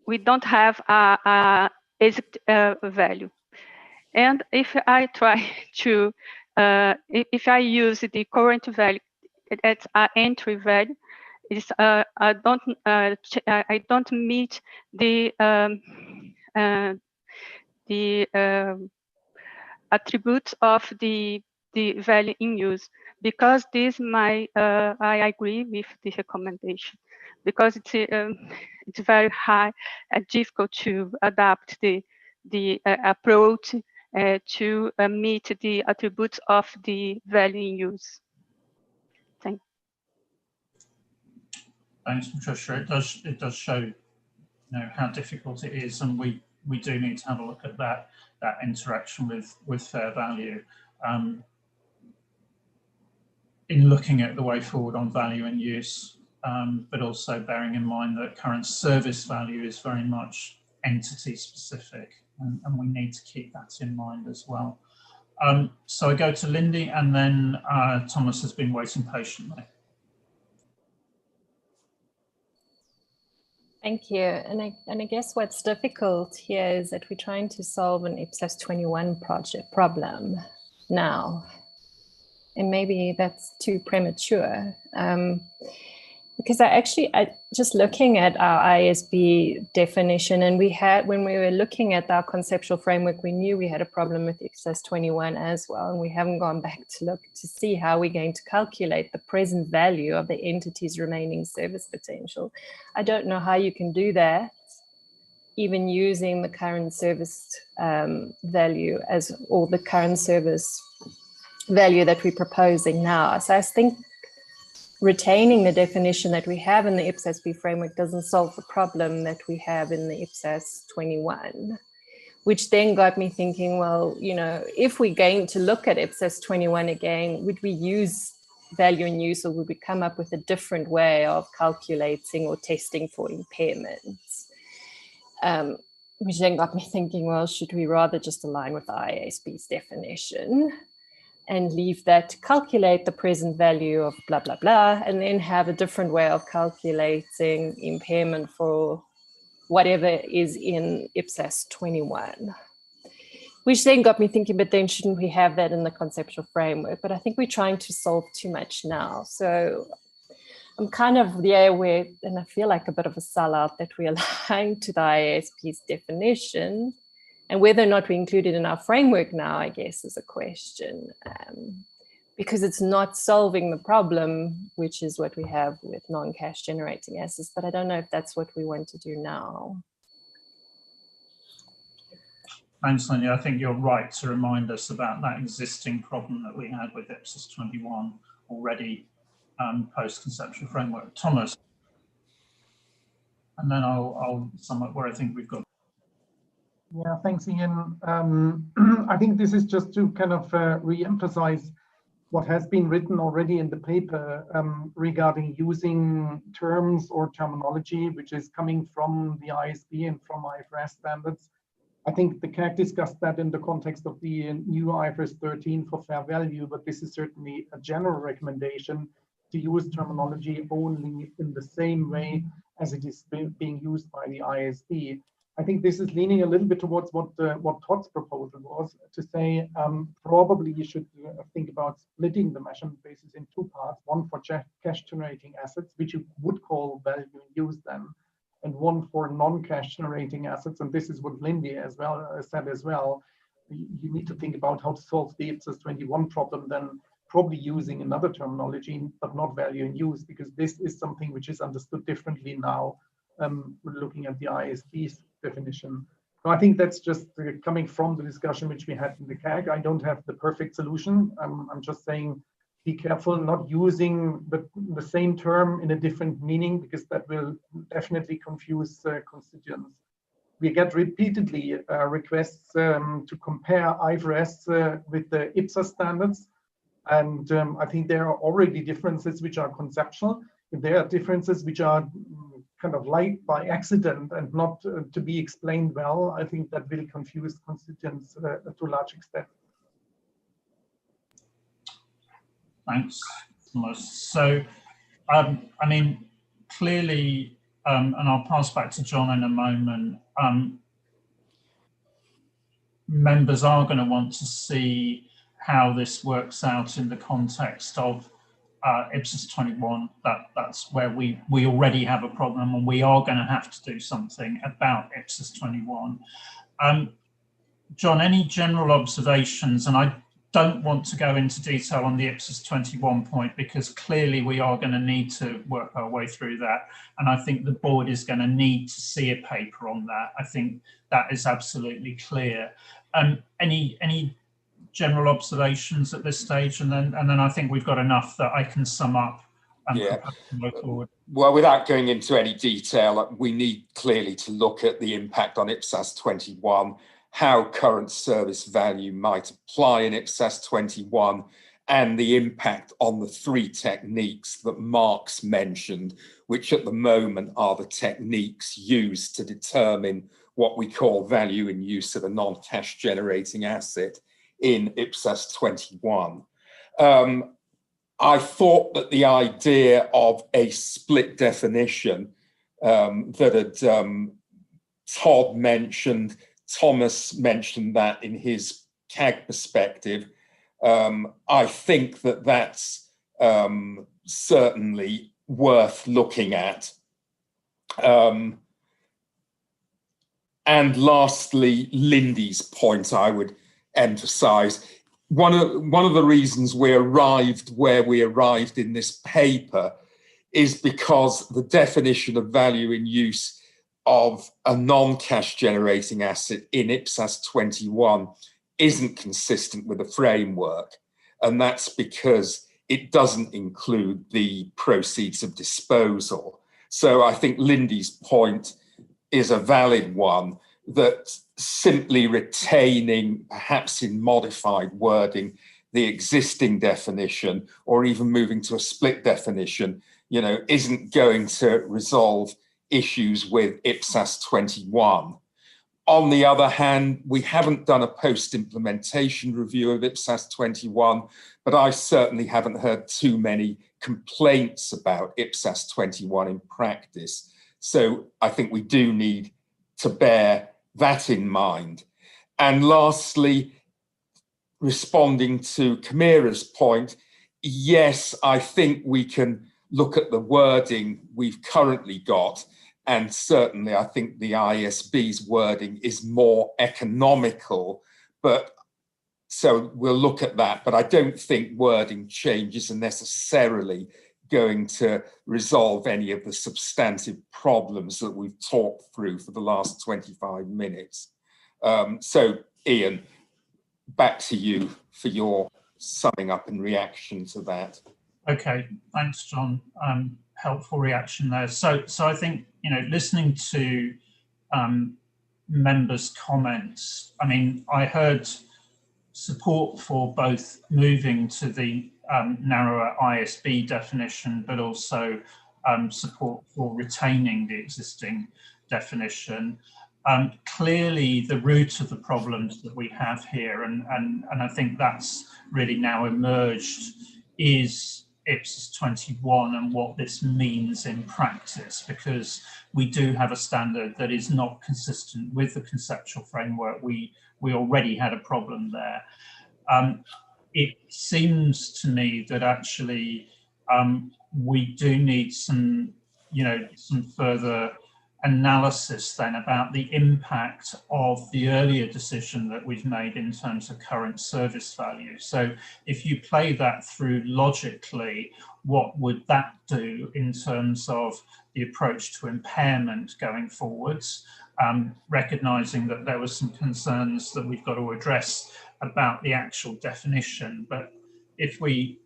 M: we don't have a exit value. And if I try to, if I use the current value as an entry value, I don't meet the attributes of the value in use, because this I agree with the recommendation, because it's very hard and difficult to adapt the approach to meet the attributes of the value in use. Thank you.
A: Thanks, Patricia. It does show, how difficult it is, and we do need to have a look at that interaction with fair value. In looking at the way forward on value and use, but also bearing in mind that current service value is very much entity specific, and we need to keep that in mind as well. So I go to Lindy, and then Thomas has been waiting patiently.
I: Thank you. And I guess what's difficult here is that we're trying to solve an IPSAS 21 problem now. And maybe that's too premature. Because I just looking at our ISB definition, and when we were looking at our conceptual framework, we knew we had a problem with IPSAS 21 as well, and we haven't gone back to look to see how we're going to calculate the present value of the entity's remaining service potential. I don't know how you can do that, even using the current service value or the current service value that we're proposing now. So I think retaining the definition that we have in the IPSASB framework doesn't solve the problem that we have in the IPSAS 21, which then got me thinking, well, you know, if we're going to look at IPSAS 21 again, would we use value in use, or would we come up with a different way of calculating or testing for impairments? Which then got me thinking, well, should we rather just align with the IASB's definition and leave that to calculate the present value of blah, blah, blah, and then have a different way of calculating impairment for whatever is in IPSAS 21. Which then got me thinking, but then shouldn't we have that in the conceptual framework? But I think we're trying to solve too much now. So I'm kind of where, and I feel like a bit of a sellout that we align to the IASB's definition. And whether or not we include it in our framework now, I guess, is a question, because it's not solving the problem, which is what we have with non-cash generating assets. But I don't know if that's what we want to do now.
A: Thanks, Lindy. I think you're right to remind us about that existing problem that we had with IPSAS 21 already post-conceptual framework. Thomas, and then I'll sum up where I think we've got.
O: Yeah, thanks, Ian. I think this is just to kind of re-emphasize what has been written already in the paper regarding using terms or terminology which is coming from the ISB and from IFRS standards. I think the CAG discussed that in the context of the new IFRS 13 for fair value, but this is certainly a general recommendation to use terminology only in the same way as it is being used by the ISB. I think this is leaning a little bit towards what Todd's proposal was, to say probably you should think about splitting the measurement basis in two parts, one for cash generating assets, which you would call value in use then, and one for non-cash generating assets. And this is what Lindy as well said as well. You need to think about how to solve the IPSAS 21 problem, then probably using another terminology, but not value in use, because this is something which is understood differently now. We're looking at the ISB's definition. So I think that's just coming from the discussion which we had in the CAG. I don't have the perfect solution. I'm just saying, be careful not using the same term in a different meaning, because that will definitely confuse constituents. We get repeatedly requests to compare IFRS with the IPSAS standards. And I think there are already differences which are conceptual. If there are differences which are kind of light by accident and not to be explained well, I think that will confuse constituents to a large extent.
A: Thanks, Thomas. So, I mean, clearly, and I'll pass back to John in a moment, members are going to want to see how this works out in the context of IPSAS 21. That's where we already have a problem, and we are going to have to do something about IPSAS 21. John, any general observations? And I don't want to go into detail on the IPSAS 21 point, because clearly we are going to need to work our way through that. And I think the board is going to need to see a paper on that. I think that is absolutely clear. Any general observations at this stage, and then I think we've got enough that I can sum up and go forward.
K: Well, without going into any detail, we need clearly to look at the impact on IPSAS 21, how current service value might apply in IPSAS 21, and the impact on the three techniques that Mark's mentioned, which at the moment are the techniques used to determine what we call value in use of a non-cash generating asset in IPSAS 21. I thought that the idea of a split definition that had Todd mentioned, Thomas mentioned that in his CAG perspective, I think that that's certainly worth looking at. And lastly, Lindy's point I would emphasize. One of the reasons we arrived where we arrived in this paper is because the definition of value in use of a non-cash generating asset in IPSAS 21 isn't consistent with the framework. And that's because it doesn't include the proceeds of disposal. So I think Lindy's point is a valid one, that simply retaining, perhaps in modified wording, the existing definition, or even moving to a split definition, isn't going to resolve issues with IPSAS 21. On the other hand, we haven't done a post-implementation review of IPSAS 21, but I certainly haven't heard too many complaints about IPSAS 21 in practice. So I think we do need to bear that in mind. And lastly, responding to Camira's point, yes, I think we can look at the wording we've currently got, and certainly I think the ISB's wording is more economical, but so we'll look at that, but I don't think wording changes are necessarily going to resolve any of the substantive problems that we've talked through for the last 25 minutes. So Ian, back to you for your summing up and reaction to that.
A: Okay, thanks, John. Helpful reaction there. So I think, listening to members' comments, I mean, I heard support for both moving to the narrower ISB definition, but also support for retaining the existing definition. Clearly, the root of the problems that we have here, and I think that's really now emerged, is IPSAS 21 and what this means in practice, because we do have a standard that is not consistent with the conceptual framework. We already had a problem there. It seems to me that actually we do need some further analysis then about the impact of the earlier decision that we've made in terms of current service value. So if you play that through logically, what would that do in terms of the approach to impairment going forwards, recognizing that there were some concerns that we've got to address about the actual definition. But if we,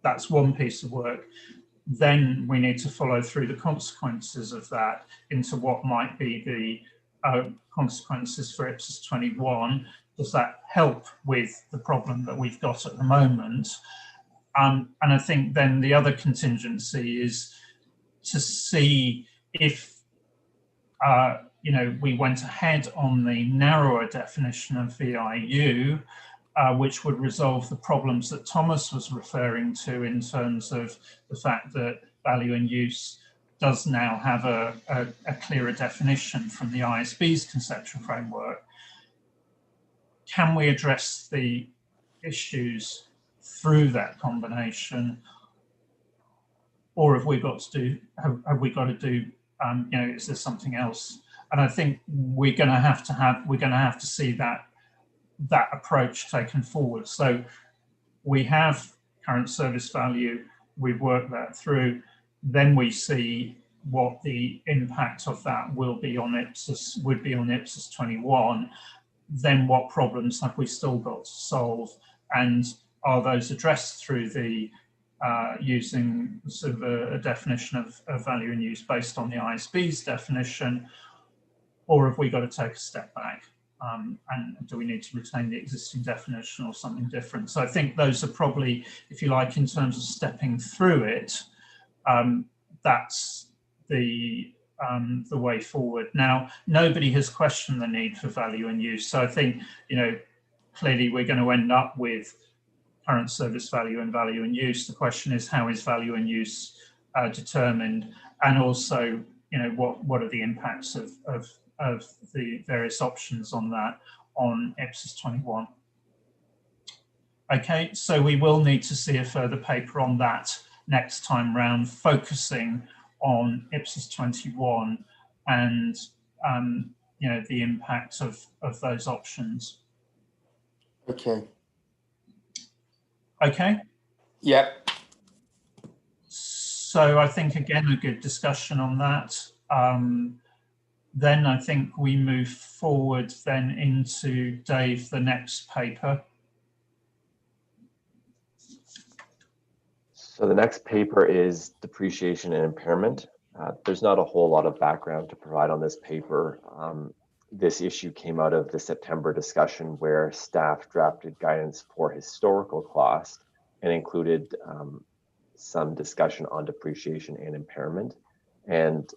A: that's one piece of work. Then we need to follow through the consequences of that into what might be the consequences for IPSAS 21. Does that help with the problem that we've got at the moment? And I think then the other contingency is to see if we went ahead on the narrower definition of VIU, which would resolve the problems that Thomas was referring to in terms of the fact that value in use does now have a clearer definition from the ISB's conceptual framework. Can we address the issues through that combination, or have we got to do? Is there something else? And I think we're going to have to see that approach taken forward. So we have current service value, we've worked that through, then we see what the impact of that would be on IPSAS 21, then what problems have we still got to solve, and are those addressed through the using sort of a definition of value in use based on the ISB's definition, or have we got to take a step back? And do we need to retain the existing definition or something different? So I think those are probably, if you like, in terms of stepping through it, that's the way forward. Now, nobody has questioned the need for value in use. So I think, clearly we're going to end up with current service value and value in use. The question is, how is value in use determined, and also, you know, what are the impacts of the various options on that on IPSAS 21. Okay, so we will need to see a further paper on that next time round, focusing on IPSAS 21 and you know, the impact of those options.
K: Okay.
A: Okay.
K: Yep.
A: So I think, again, a good discussion on that. Then I think we move forward then into, Dave, the next paper.
B: So the next paper is depreciation and impairment. There's not a whole lot of background to provide on this paper. This issue came out of the September discussion where staff drafted guidance for historical cost and included some discussion on depreciation and impairment. And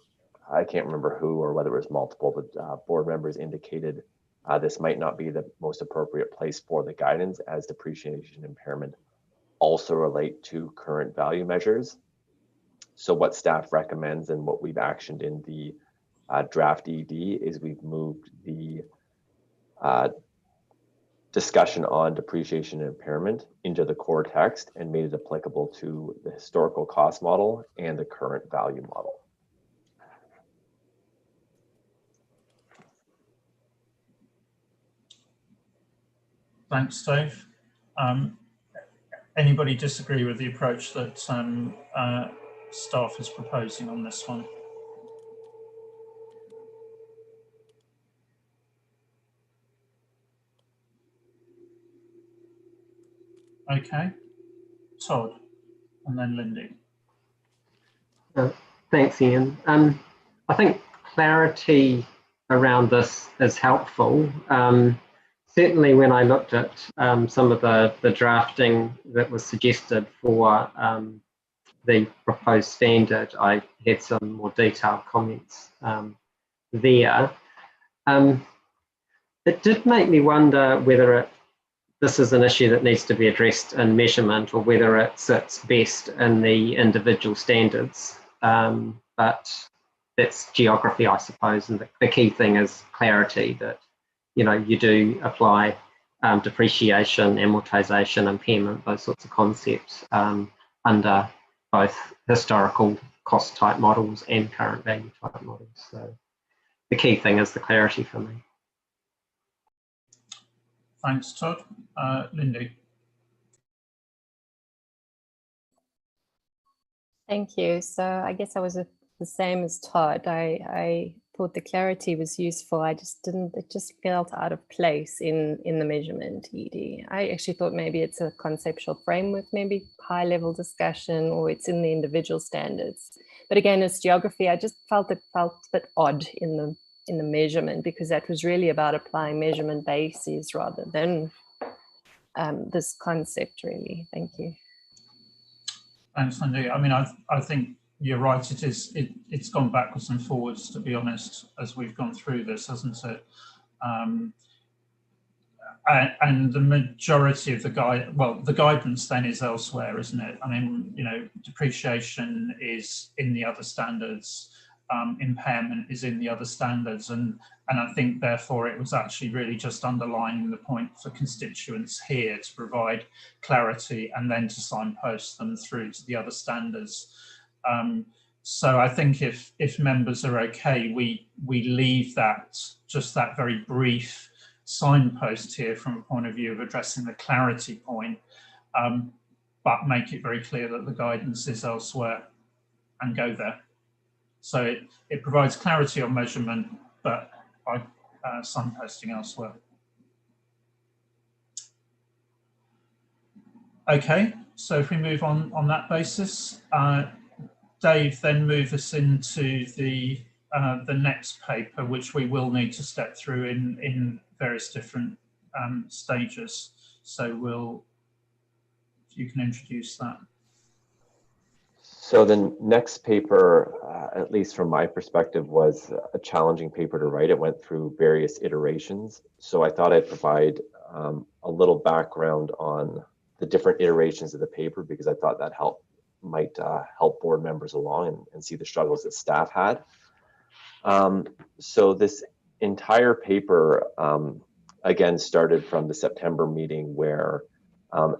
B: I can't remember who or whether it was multiple, but board members indicated this might not be the most appropriate place for the guidance, as depreciation and impairment also relate to current value measures. So what staff recommends and what we've actioned in the draft ED is we've moved the discussion on depreciation and impairment into the core text and made it applicable to the historical cost model and the current value model.
A: Thanks, Dave. Anybody disagree with the approach that staff is proposing on this one? Okay, Todd, and then Lindy.
D: Thanks, Ian. I think clarity around this is helpful. Certainly when I looked at some of the drafting that was suggested for the proposed standard, I had some more detailed comments there. It did make me wonder whether this is an issue that needs to be addressed in measurement or whether it sits best in the individual standards. But that's geography, I suppose, and the key thing is clarity, that you do apply depreciation, amortization, impairment, those sorts of concepts under both historical cost type models and current value type models. So the key thing is the clarity for me.
A: Thanks, Todd. Lindy.
I: Thank you. So I guess I was the same as Todd. I thought the clarity was useful. It just felt out of place in the measurement ED. I actually thought maybe it's a conceptual framework, maybe high level discussion, or it's in the individual standards. But again, as geography, I just felt a bit odd in the measurement, because that was really about applying measurement bases rather than this concept, really. Thank you.
A: Thanks, Lindy. I mean, I think you're right. It's gone backwards and forwards, to be honest, as we've gone through this, hasn't it? And the majority of the guidance then is elsewhere, isn't it? I mean, depreciation is in the other standards, impairment is in the other standards, and I think therefore it was actually really just underlining the point for constituents here to provide clarity and then to signpost them through to the other standards. So I think if members are okay, we leave that, just that very brief signpost here from a point of view of addressing the clarity point, but make it very clear that the guidance is elsewhere and go there. So it provides clarity on measurement, but by signposting elsewhere. Okay, so if we move on that basis, Dave, then move us into the next paper, which we will need to step through in various different stages. So if you can introduce that.
B: So the next paper, at least from my perspective, was a challenging paper to write. It went through various iterations. So I thought I'd provide a little background on the different iterations of the paper, because I thought that might help board members along and see the struggles that staff had. So this entire paper, again, started from the September meeting where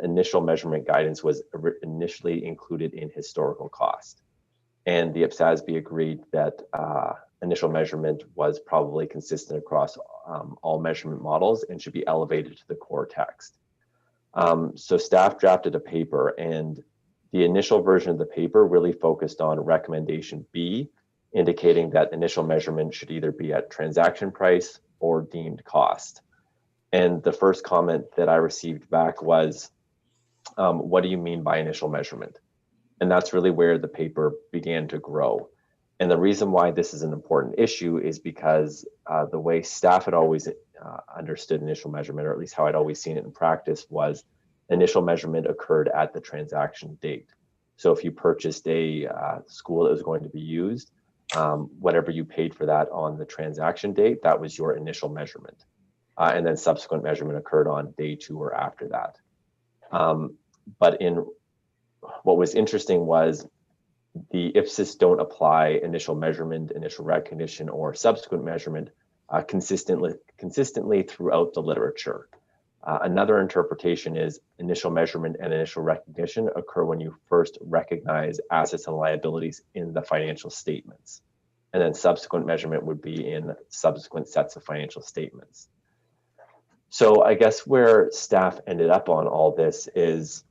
B: initial measurement guidance was initially included in historical cost. And the IPSASB agreed that initial measurement was probably consistent across all measurement models and should be elevated to the core text. So staff drafted a paper, and the initial version of the paper really focused on recommendation B, indicating that initial measurement should either be at transaction price or deemed cost. And the first comment that I received back was, what do you mean by initial measurement? And that's really where the paper began to grow. And the reason why this is an important issue is because the way staff had always understood initial measurement, or at least how I'd always seen it in practice, was initial measurement occurred at the transaction date. So if you purchased a school that was going to be used, whatever you paid for that on the transaction date, that was your initial measurement. And then subsequent measurement occurred on day 2 or after that. But what was interesting was the IPSAS don't apply initial measurement, initial recognition, or subsequent measurement consistently throughout the literature. Another interpretation is initial measurement and initial recognition occur when you first recognize assets and liabilities in the financial statements. And then subsequent measurement would be in subsequent sets of financial statements. So I guess where staff ended up on all this is,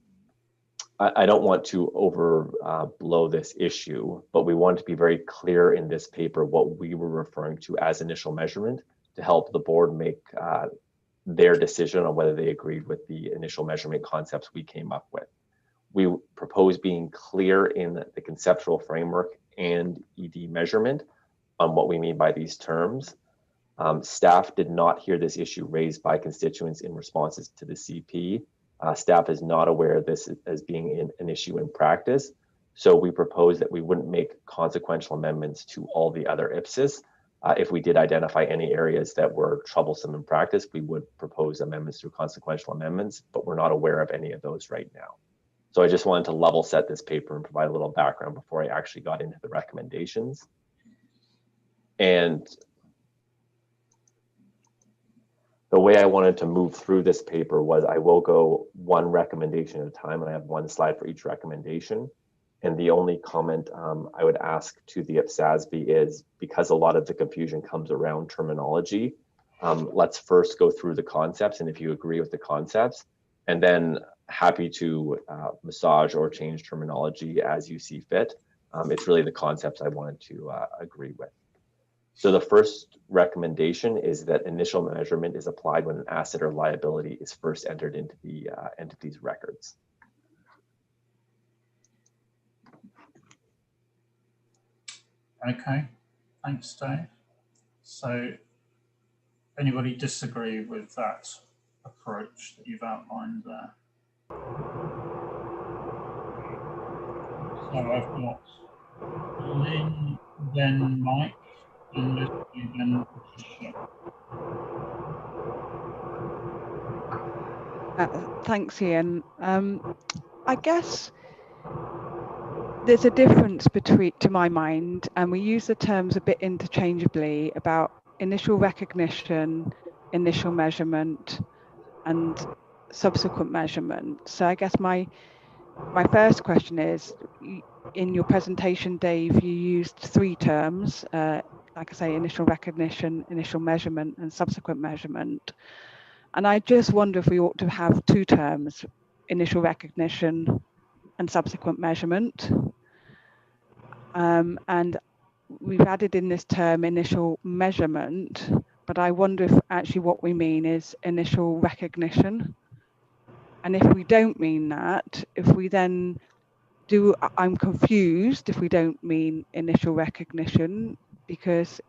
B: I don't want to overblow this issue, but we want to be very clear in this paper what we were referring to as initial measurement to help the board make their decision on whether they agreed with the initial measurement concepts we came up with. We propose being clear in the conceptual framework and ED measurement on what we mean by these terms. Staff did not hear this issue raised by constituents in responses to the CP. Staff is not aware of this as being an issue in practice. So we propose that we wouldn't make consequential amendments to all the other IPSAS. If we did identify any areas that were troublesome in practice, we would propose amendments through consequential amendments, but we're not aware of any of those right now. So I just wanted to level set this paper and provide a little background before I actually got into the recommendations. And the way I wanted to move through this paper was I will go one recommendation at a time, and I have one slide for each recommendation. And the only comment I would ask to the IPSASB is, because a lot of the confusion comes around terminology, let's first go through the concepts, and if you agree with the concepts, and then happy to massage or change terminology as you see fit. It's really the concepts I wanted to agree with. So the first recommendation is that initial measurement is applied when an asset or liability is first entered into the entity's records.
A: Okay, thanks, Dave. So anybody disagree with that approach that you've outlined there? So I've got Lynn, then Mike, and Lucy, then Patricia.
E: Thanks, Ian. I guess there's a difference between, to my mind, and we use the terms a bit interchangeably about initial recognition, initial measurement, and subsequent measurement. So I guess my first question is, in your presentation, Dave, you used 3 terms, like I say, initial recognition, initial measurement, and subsequent measurement. And I just wonder if we ought to have 2 terms, initial recognition and subsequent measurement. And we've added in this term initial measurement, but I wonder if actually what we mean is initial recognition. And if we don't mean that, if we then do, I'm confused if we don't mean initial recognition, because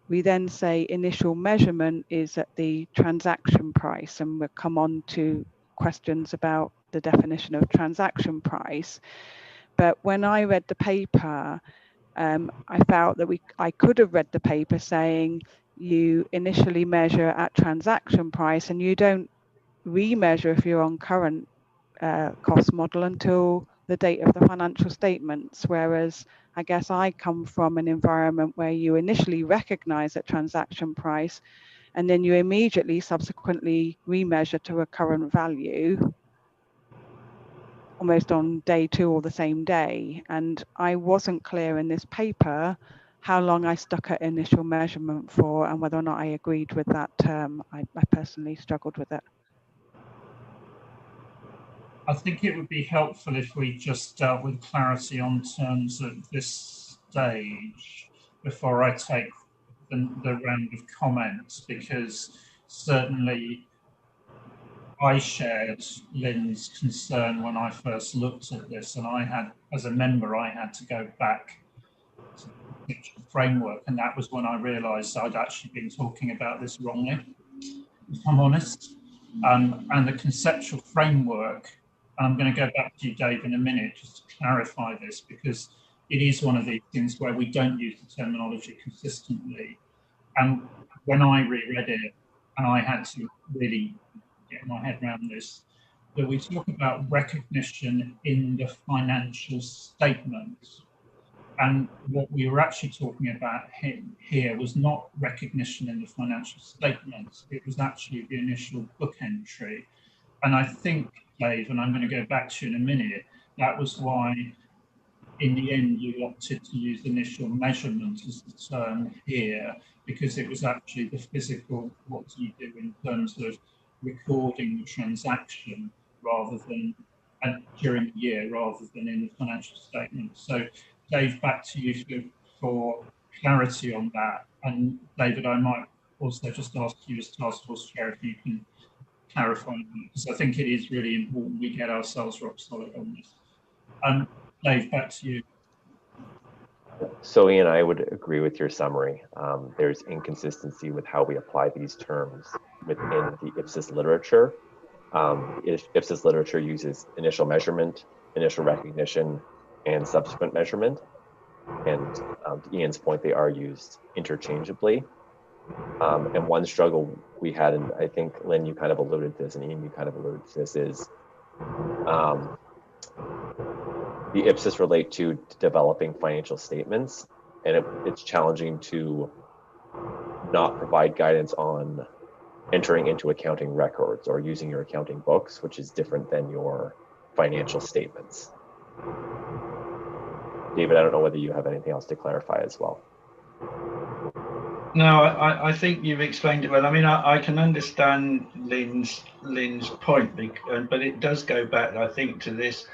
E: we then say initial measurement is at the transaction price, and we'll come on to questions about the definition of transaction price. But when I read the paper, I felt that I could have read the paper saying you initially measure at transaction price and you don't remeasure if you're on current cost model until the date of the financial statements, whereas I guess I come from an environment where you initially recognize that transaction price and then you immediately subsequently remeasure to a current value almost on day 2 or the same day. And I wasn't clear in this paper how long I stuck at initial measurement for and whether or not I agreed with that term. I personally struggled with it.
A: I think it would be helpful if we just dealt with clarity on terms at this stage before I take the round of comments, because certainly I shared Lynn's concern when I first looked at this, and I had, as a member, I had to go back to the framework, and that was when I realised I'd actually been talking about this wrongly, if I'm honest. And the conceptual framework, I'm going to go back to you, Dave, in a minute, just to clarify this, because it is one of these things where we don't use the terminology consistently. And when I reread it, and I had to really get my head around this, that we talk about recognition in the financial statements. And what we were actually talking about here was not recognition in the financial statements, it was actually the initial book entry. And I think, Dave, and I'm going to go back to you in a minute, that was why in the end you opted to use initial measurement as the term here, because it was actually the physical, what do you do in terms of recording the transaction rather than during the year rather than in the financial statement. So Dave, back to you for clarity on that. And David, I might also just ask you as task force chair if you can clarify that, because I think it is really important we get ourselves rock solid on this. Dave, back to you.
B: So Ian, I would agree with your summary. There's inconsistency with how we apply these terms within the IPSAS literature. IPSAS literature uses initial measurement, initial recognition, and subsequent measurement. And to Ian's point, they are used interchangeably. And one struggle we had, and I think Lynn, you kind of alluded to this, and Ian, you kind of alluded to this, is the IPSAS relate to developing financial statements, and it's challenging to not provide guidance on entering into accounting records or using your accounting books, which is different than your financial statements. David, I don't know whether you have anything else to clarify as well.
F: No, I think you've explained it well. I mean, I can understand Lynn's point, but it does go back, I think, to this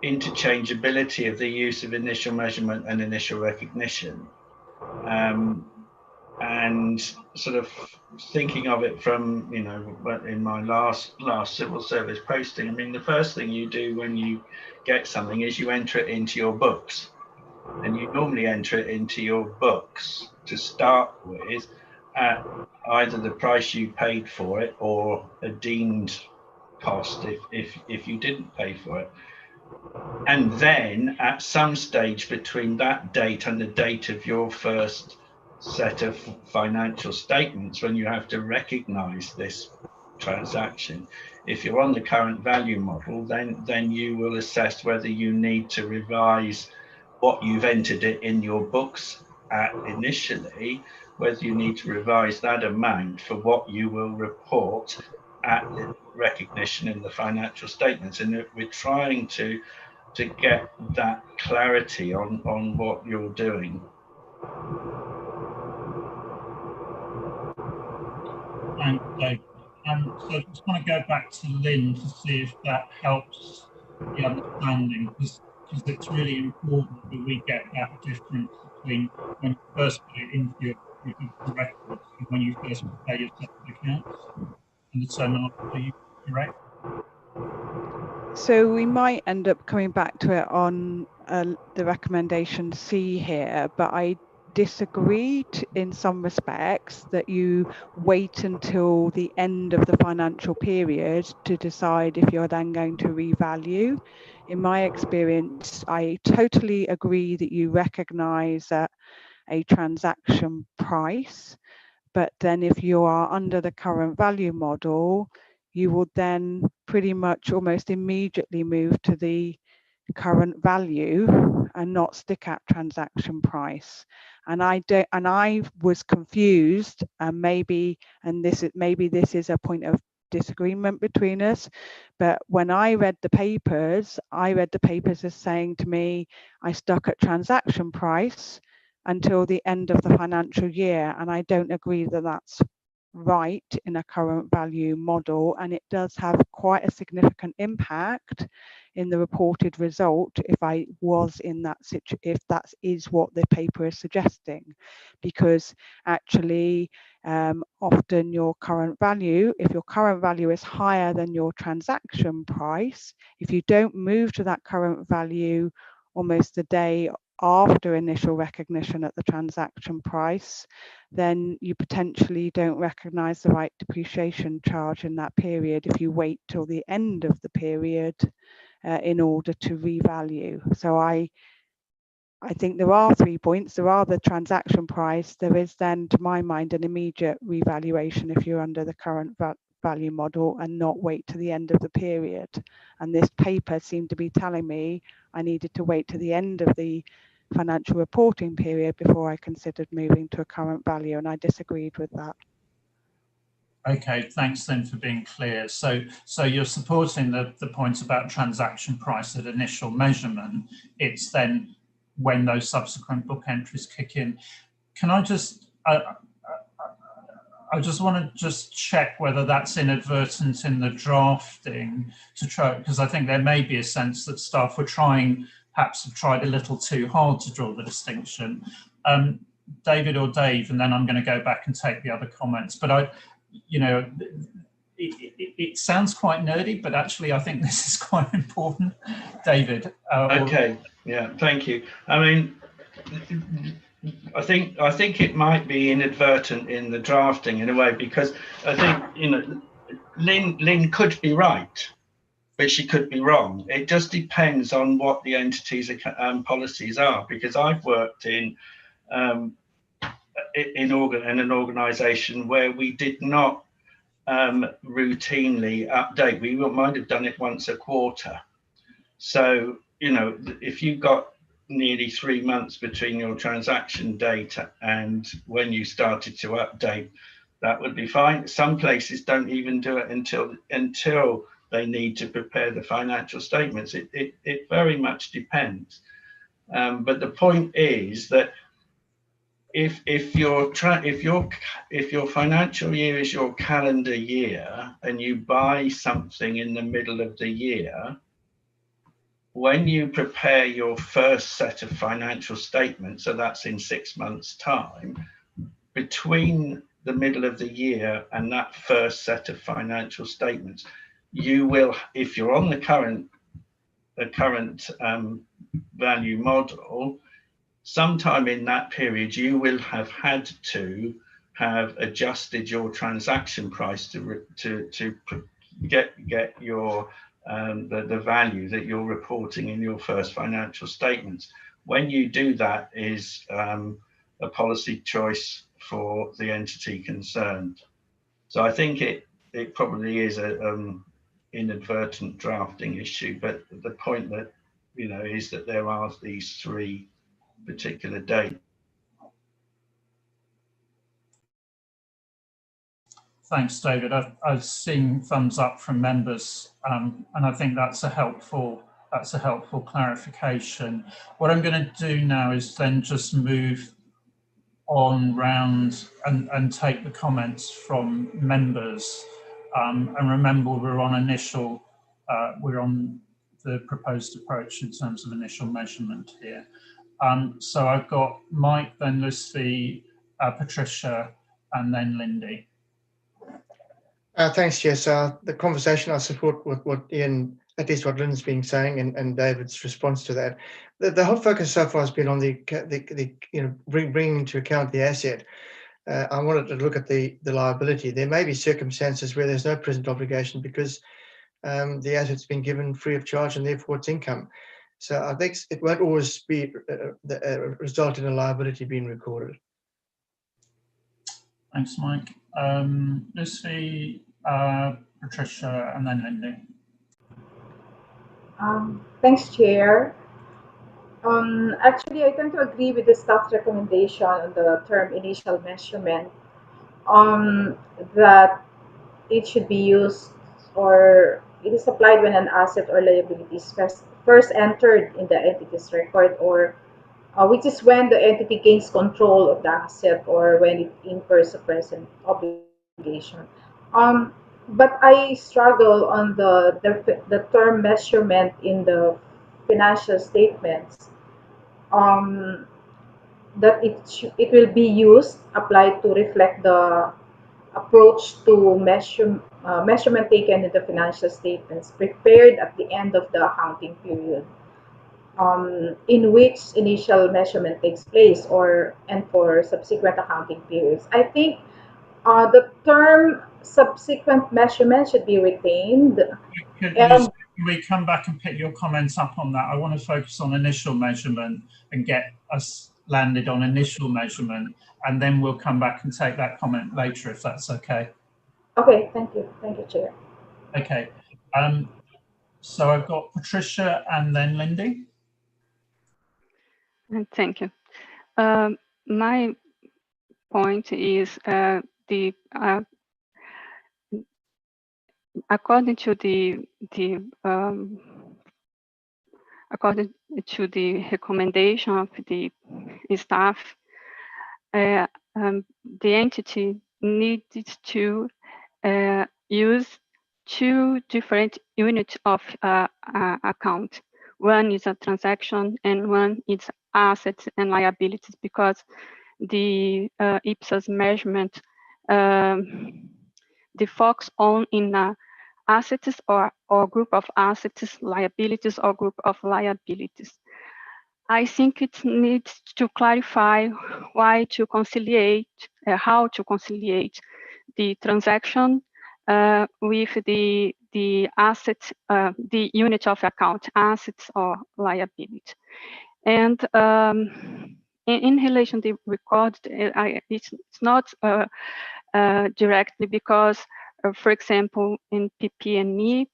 F: interchangeability of the use of initial measurement and initial recognition. And sort of thinking of it from, you know, in my last civil service posting, I mean, the first thing you do when you get something is you enter it into your books. And you normally enter it into your books to start with at either the price you paid for it or a deemed cost if you didn't pay for it. And then at some stage between that date and the date of your first set of financial statements, when you have to recognize this transaction, if you're on the current value model, then you will assess whether you need to revise what you've entered it in your books at initially, whether you need to revise that amount for what you will report at the recognition in the financial statements. And we're trying to get that clarity on what you're doing.
A: Thanks, Dave. So I just want to go back to Lynn to see if that helps the understanding, because it's really important that we get that difference between when you first put it into your records and when you first prepare your separate accounts and the terminology. Are you correct?
E: So we might end up coming back to it on the recommendation C here, but I disagree in some respects that you wait until the end of the financial period to decide if you're then going to revalue. In my experience, I totally agree that you recognize a transaction price, but then if you are under the current value model, you will then pretty much almost immediately move to the current value and not stick at transaction price. And I was confused, and maybe this is a point of disagreement between us, but when I read the papers as saying to me I stuck at transaction price until the end of the financial year, and I don't agree that that's right in a current value model, and it does have quite a significant impact in the reported result if I was in that situation, if that is what the paper is suggesting, because actually often your current value, if your current value is higher than your transaction price, if you don't move to that current value almost the day after initial recognition at the transaction price, then you potentially don't recognize the right depreciation charge in that period if you wait till the end of the period in order to revalue. So I think there are 3 points. There are the transaction price. There is then, to my mind, an immediate revaluation if you're under the current value model and not wait to the end of the period. And this paper seemed to be telling me I needed to wait to the end of the financial reporting period before I considered moving to a current value, and I disagreed with that.
A: Okay, thanks then for being clear. So you're supporting the point about transaction price at initial measurement. It's then when those subsequent book entries kick in. Can I just, I just want to just check whether that's inadvertent in the drafting to try, because I think there may be a sense that staff were perhaps have tried a little too hard to draw the distinction. David or Dave, and then I'm going to go back and take the other comments. But it sounds quite nerdy, but actually I think this is quite important. David.
F: Okay, yeah, thank you. I mean, I think it might be inadvertent in the drafting in a way, because I think, Lynn could be right, but she could be wrong. It just depends on what the entity's policies are, because I've worked in an organisation where we did not routinely update. We might have done it once a quarter. So, if you got nearly 3 months between your transaction date and when you started to update, that would be fine. Some places don't even do it until they need to prepare the financial statements. It very much depends. But the point is that if your financial year is your calendar year and you buy something in the middle of the year, when you prepare your first set of financial statements, so that's in 6 months' time, between the middle of the year and that first set of financial statements, you will, if you're on the current value model, sometime in that period, you will have had to have adjusted your transaction price to get your the value that you're reporting in your first financial statements. When you do that is a policy choice for the entity concerned. So I think it probably is a inadvertent drafting issue, but the point that is that there are these 3 particular dates.
A: Thanks, David. I've seen thumbs up from members, and I think that's a helpful clarification. What I'm going to do now is then just move on round and take the comments from members. And remember, we're on the proposed approach in terms of initial measurement here. So I've got Mike, then Lucy, Patricia, and then Lindy.
J: Thanks, Jess. The conversation, I support what Ian, at least what Lynn's been saying, and David's response to that. The whole focus so far has been on bringing into account the asset. I wanted to look at the liability. There may be circumstances where there's no present obligation because the asset's been given free of charge and therefore it's income. So I think it won't always be result in a liability being recorded.
A: Thanks, Mike. Lucy, Patricia, and then Lindy.
H: Thanks, Chair. Actually, I tend to agree with the staff recommendation on the term initial measurement, that it should be used, or it is applied when an asset or liability is first entered in the entity's record, or which is when the entity gains control of the asset or when it incurs a present obligation. Um, but I struggle on the term measurement in the financial statements, um, that it will be used, applied to reflect the approach to measurement taken in the financial statements prepared at the end of the accounting period, in which initial measurement takes place, and for subsequent accounting periods. I think the term subsequent measurement should be retained.
A: Can we come back and pick your comments up on that? I want to focus on initial measurement and get us landed on initial measurement, and then we'll come back and take that comment later, if that's okay.
H: Okay, thank you. Thank you, Chair.
A: Okay. So I've got Patricia and then Lindy.
M: Thank you. My point is according to the recommendation of the staff, the entity needed to use two different units of account. One is a transaction and one is assets and liabilities, because the IPSAS measurement the focus on in assets or group of assets, liabilities or group of liabilities. I think it needs to clarify how to conciliate the transaction with the assets, the unit of account, assets or liability. And in relation to the record, it's not directly, because, for example, in PP&E,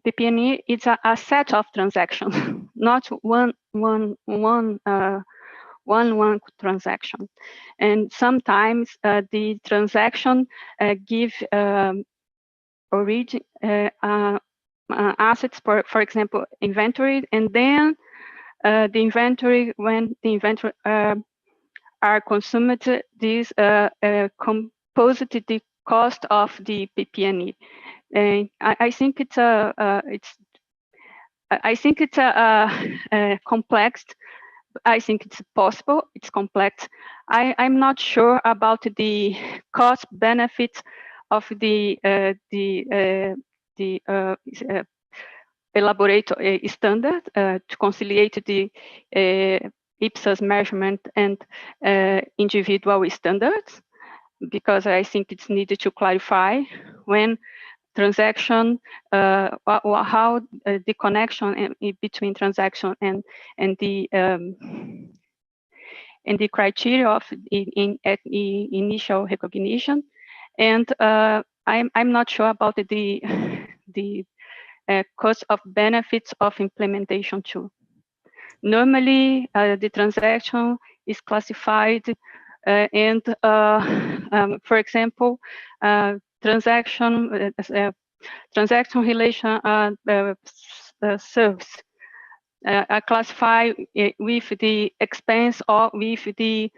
M: PP&E is a set of transactions, not one transaction. And sometimes the transaction give origin assets, for example, inventory, and then the inventory, when the inventory are consumed, this composite the cost of the PP&E. And I think it's complex. I think it's possible. It's complex. I'm not sure about the cost benefits of the elaborate a standard to conciliate the IPSAS measurement and individual standards, because I think it's needed to clarify when transaction, how the connection between transaction and the criteria of initial recognition. And I'm not sure about the cost of benefits of implementation too. Normally, the transaction is classified and, for example, transaction relation service are classified with the expense or with the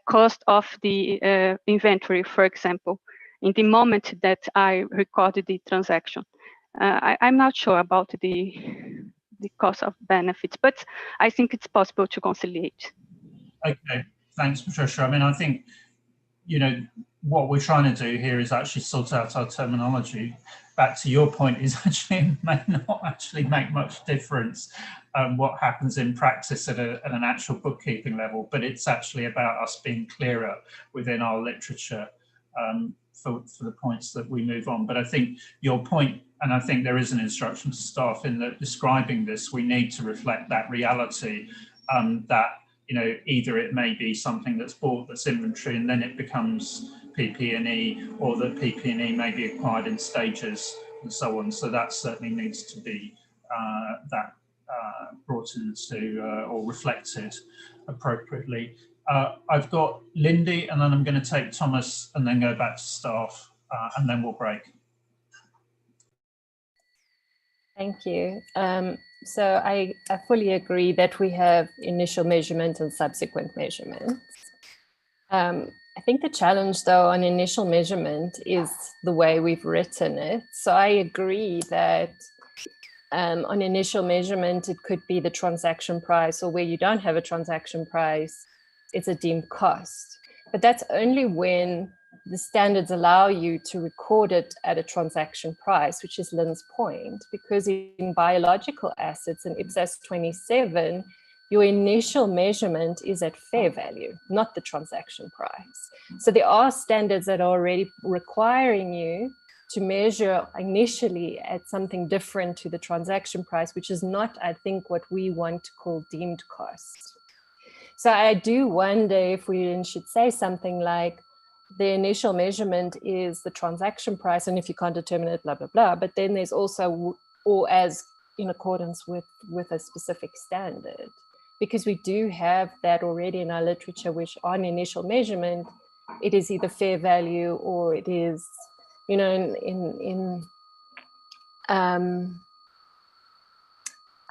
M: cost of the inventory, for example, in the moment that I recorded the transaction. I'm not sure about the cost of benefits, but I think it's possible to conciliate.
A: Okay, thanks, Patricia. I mean, I think, you know, what we're trying to do here is actually sort out our terminology. Back to your point, is actually it may not actually make much difference what happens in practice at an actual bookkeeping level, but it's actually about us being clearer within our literature for the points that we move on. But I think your point, and I think there is an instruction to staff in that describing this, we need to reflect that reality that, you know, either it may be something that's bought that's inventory and then it becomes PP&E, or that PP&E may be acquired in stages and so on. So that certainly needs to be brought into or reflected appropriately. I've got Lindy, and then I'm going to take Thomas and then go back to staff, and then we'll break.
I: Thank you. So I fully agree that we have initial measurement and subsequent measurements. I think the challenge, though, on initial measurement is the way we've written it. So I agree that on initial measurement, it could be the transaction price, or where you don't have a transaction price, it's a deemed cost. But that's only when the standards allow you to record it at a transaction price, which is Lynn's point, because in biological assets in IPSAS 27, your initial measurement is at fair value, not the transaction price. So there are standards that are already requiring you to measure initially at something different to the transaction price, which is not, I think, what we want to call deemed cost. So I do wonder if we should say something like the initial measurement is the transaction price, and if you can't determine it, blah, blah, blah. But then there's also, or as in accordance with a specific standard, because we do have that already in our literature, which on initial measurement, it is either fair value or it is, you know, in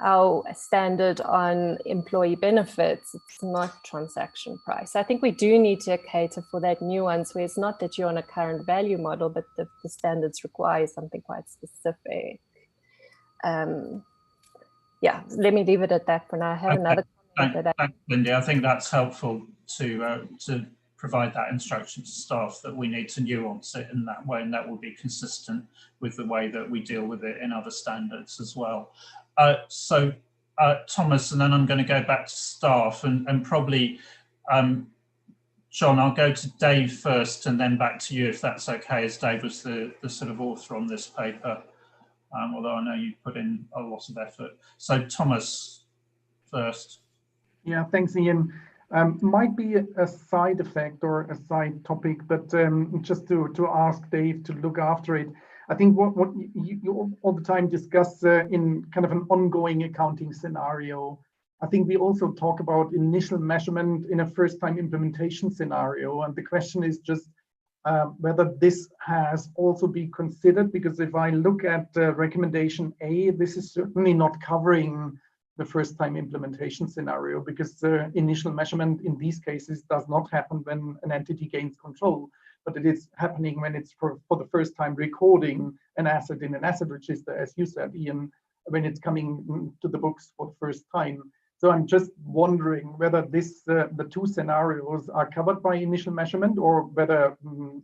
I: our standard on employee benefits, it's not transaction price. I think we do need to cater for that nuance where it's not that you're on a current value model, but the standards require something quite specific. Yeah, let me leave it at that for now. I have another comment.
A: Thanks, Lindy. I think that's helpful to provide that instruction to staff that we need to nuance it in that way, and that will be consistent with the way that we deal with it in other standards as well. So Thomas, and then I'm going to go back to staff, and probably John, I'll go to Dave first and then back to you, if that's okay, as Dave was the sort of author on this paper, although I know you put in a lot of effort. So Thomas first.
O: Yeah, thanks, Ian. Might be a side effect or a side topic, but just to ask Dave to look after it. I think what you all the time discuss in kind of an ongoing accounting scenario. I think we also talk about initial measurement in a first-time implementation scenario, and the question is just whether this has also been considered, because if I look at recommendation A, this is certainly not covering the first-time implementation scenario, because the initial measurement in these cases does not happen when an entity gains control, but it is happening when it's for the first time recording an asset in an asset register, as you said, Ian, when it's coming to the books for the first time. So I'm just wondering whether this the two scenarios are covered by initial measurement, or whether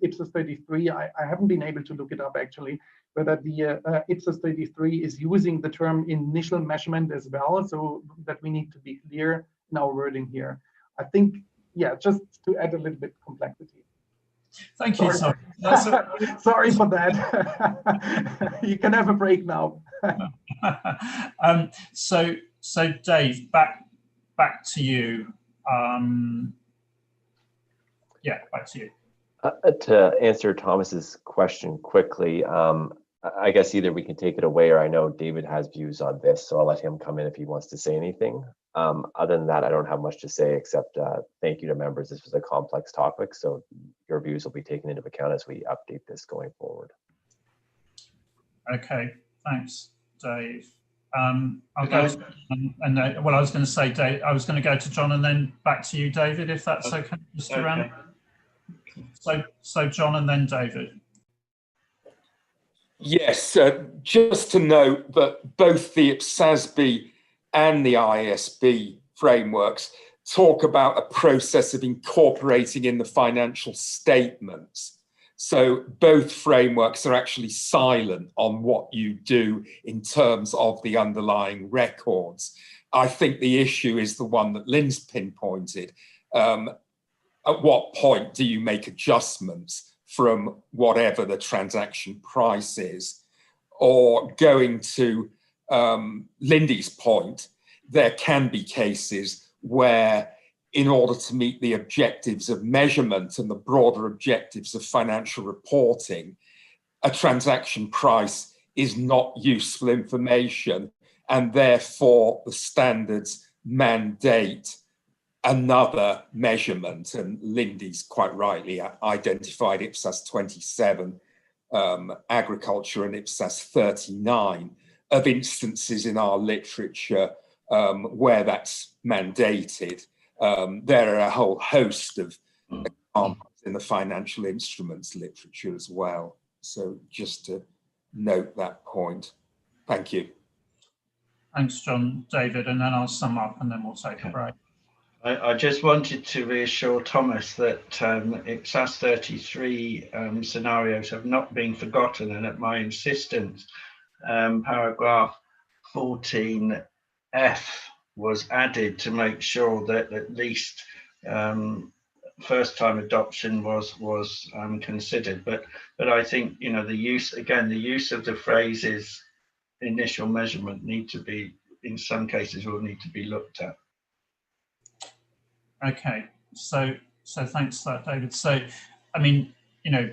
O: IPSAS 33, I haven't been able to look it up actually, whether the IPSAS 33 is using the term initial measurement as well, so that we need to be clear in our wording here. I think, yeah, just to add a little bit complexity.
A: Thank you.
O: Sorry, sorry for that. You can have a break now.
A: So Dave, back to you. Yeah, back to you.
B: To answer Thomas's question quickly, I guess either we can take it away, or I know David has views on this, so I'll let him come in if he wants to say anything. Other than that, I don't have much to say, except thank you to members. This was a complex topic, so your views will be taken into account as we update this going forward.
A: Okay, thanks, Dave. I'll go to, well, I was going to say, Dave, I was going to go to John and then back to you, David, if that's okay, just around. So John and then David.
K: Yes, just to note that both the IPSASB and the IASB frameworks talk about a process of incorporating in the financial statements. So both frameworks are actually silent on what you do in terms of the underlying records. I think the issue is the one that Lynn's pinpointed. At what point do you make adjustments from whatever the transaction price is? Or going to Lindy's point, there can be cases where in order to meet the objectives of measurement and the broader objectives of financial reporting, a transaction price is not useful information, and therefore the standards mandate another measurement. And Lindy's quite rightly identified IPSAS 27, agriculture, and IPSAS 39 of instances in our literature where that's mandated. There are a whole host of examples in the financial instruments literature as well. So just to note that point. Thank you.
A: Thanks, John. David, and then I'll sum up and then we'll take a break.
F: I just wanted to reassure Thomas that IPSAS 33 scenarios have not been forgotten, and at my insistence, paragraph 14F was added to make sure that at least first-time adoption was considered. But I think, you know, the use of the phrases initial measurement need to be, in some cases, will need to be looked at.
A: Okay, so thanks for that, David. So, I mean, you know,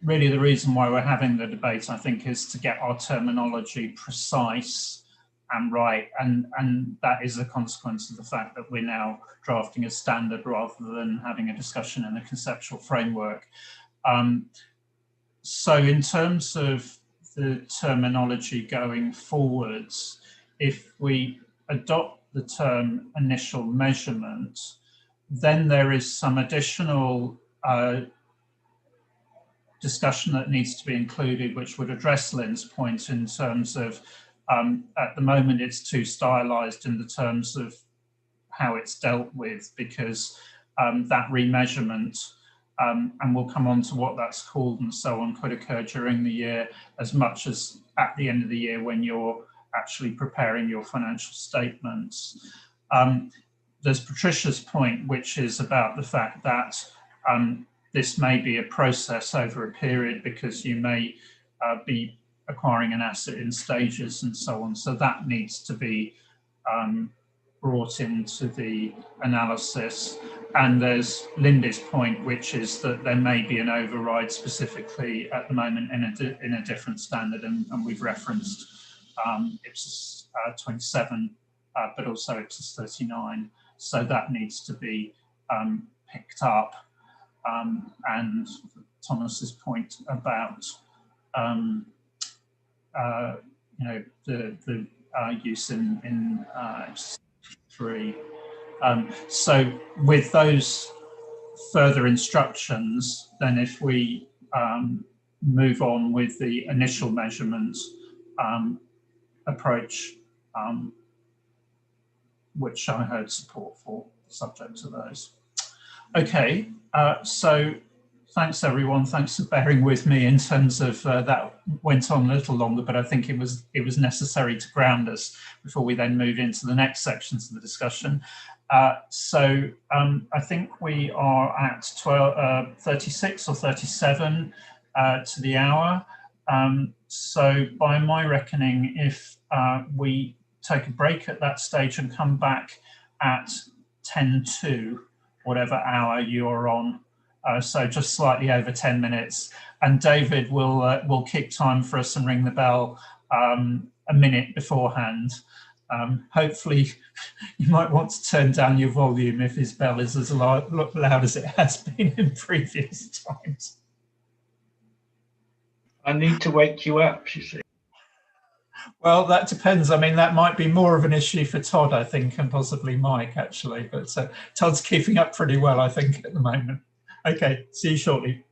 A: really the reason why we're having the debate, I think, is to get our terminology precise and right, and that is a consequence of the fact that we're now drafting a standard rather than having a discussion in a conceptual framework. So in terms of the terminology going forwards, if we adopt the term initial measurement, then there is some additional discussion that needs to be included, which would address Lynn's point in terms of at the moment it's too stylized in the terms of how it's dealt with, because that remeasurement, and we'll come on to what that's called and so on, could occur during the year as much as at the end of the year when you're actually preparing your financial statements. There's Patricia's point, which is about the fact that this may be a process over a period because you may be acquiring an asset in stages and so on. So that needs to be brought into the analysis. And there's Lindy's point, which is that there may be an override specifically at the moment in a different standard, and we've referenced IPSAS 27, but also IPSAS 39. So that needs to be picked up. And Thomas's point about you know, the use in IPSAS 3. So with those further instructions, then if we move on with the initial measurement approach, which I heard support for, subject to those. Okay, so thanks everyone. Thanks for bearing with me in terms of that went on a little longer, but I think it was necessary to ground us before we then move into the next sections of the discussion. So I think we are at 36 or 37 to the hour. So by my reckoning, if we take a break at that stage and come back at 10 to, whatever hour you're on, so just slightly over 10 minutes. And David will keep time for us and ring the bell a minute beforehand. Hopefully you might want to turn down your volume if his bell is as loud as it has been in previous times.
F: I need to wake you up, you see.
A: Well, that depends. I mean, that might be more of an issue for Todd, I think, and possibly Mike, actually. But Todd's keeping up pretty well, I think, at the moment. Okay, see you shortly.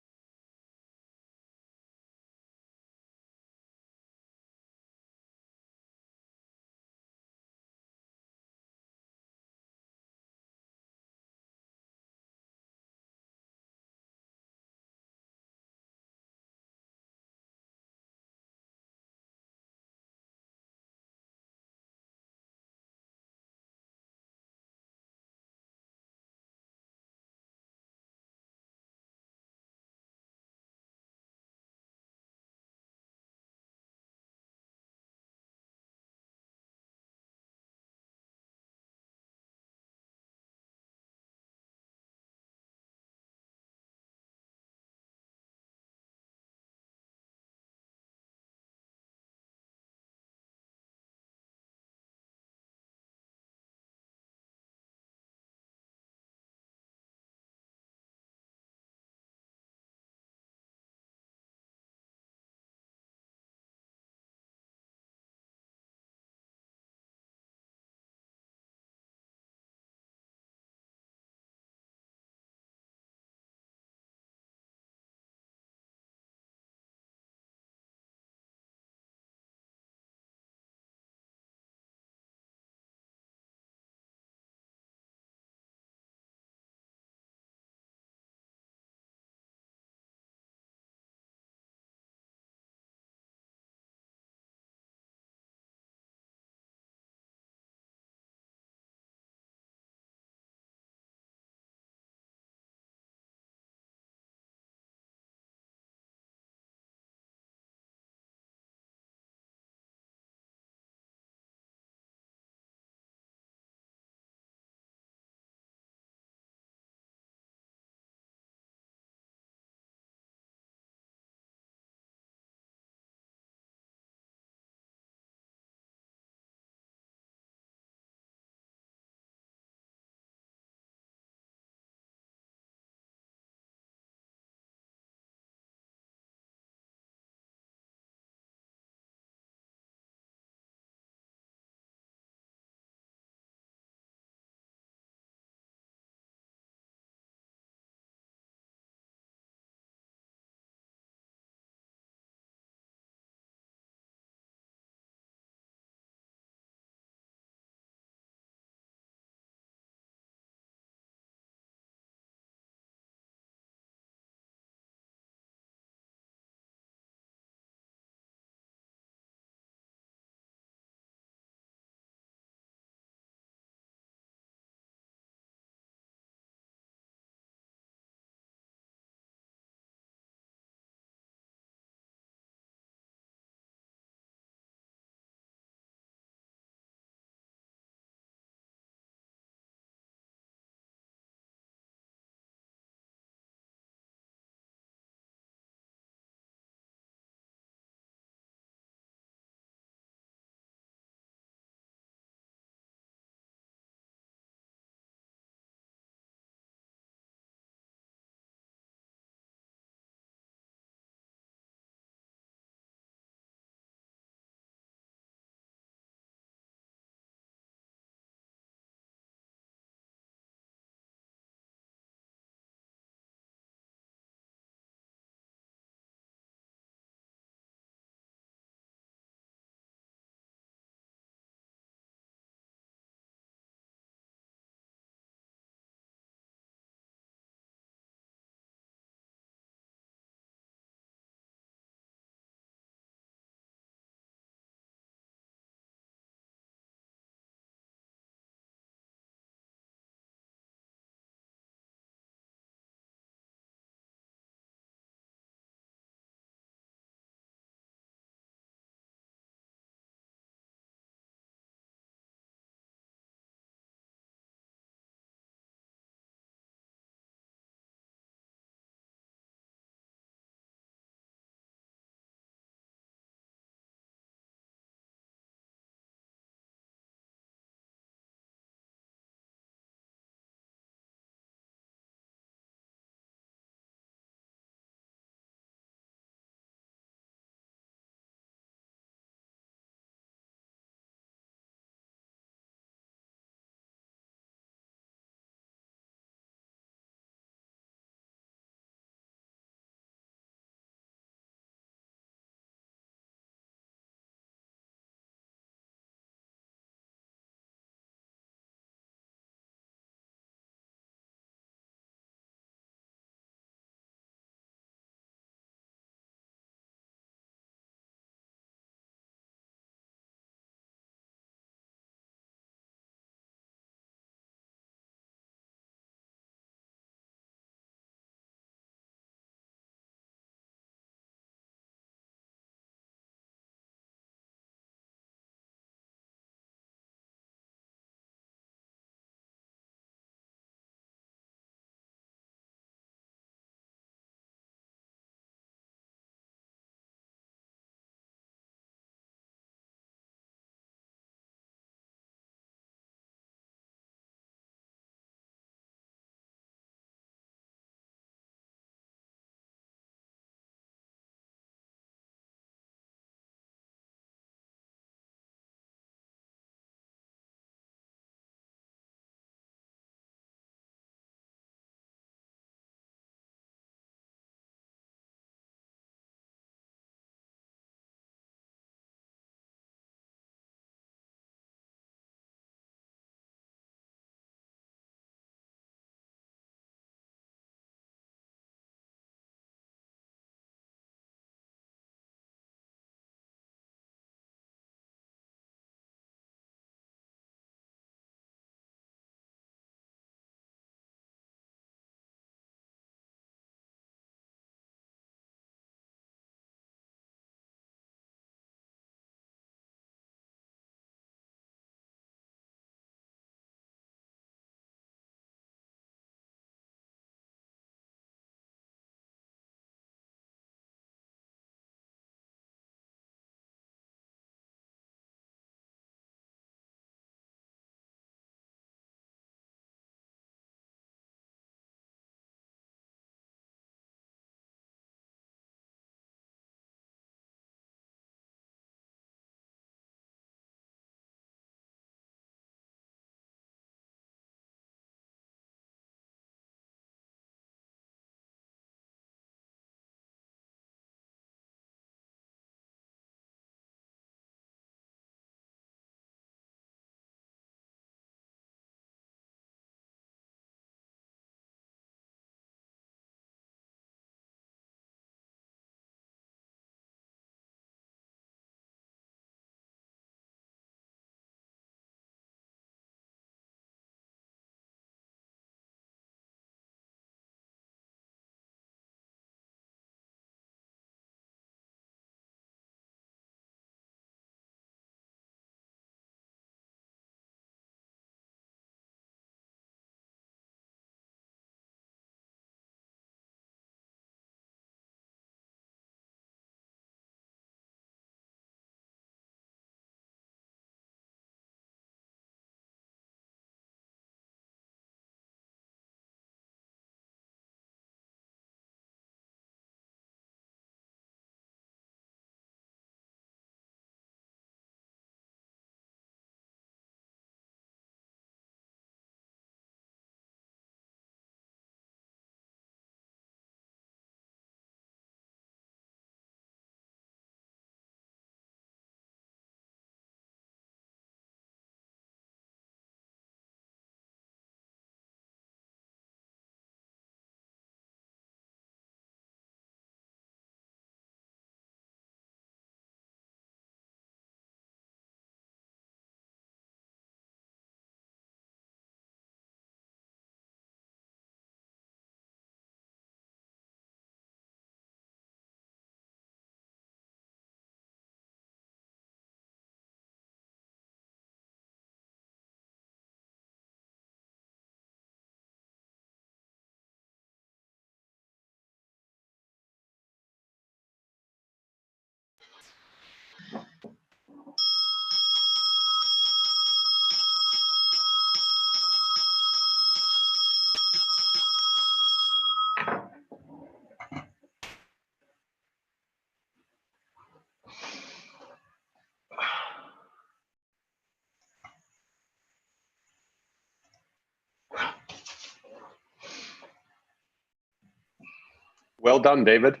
P: Well done, David.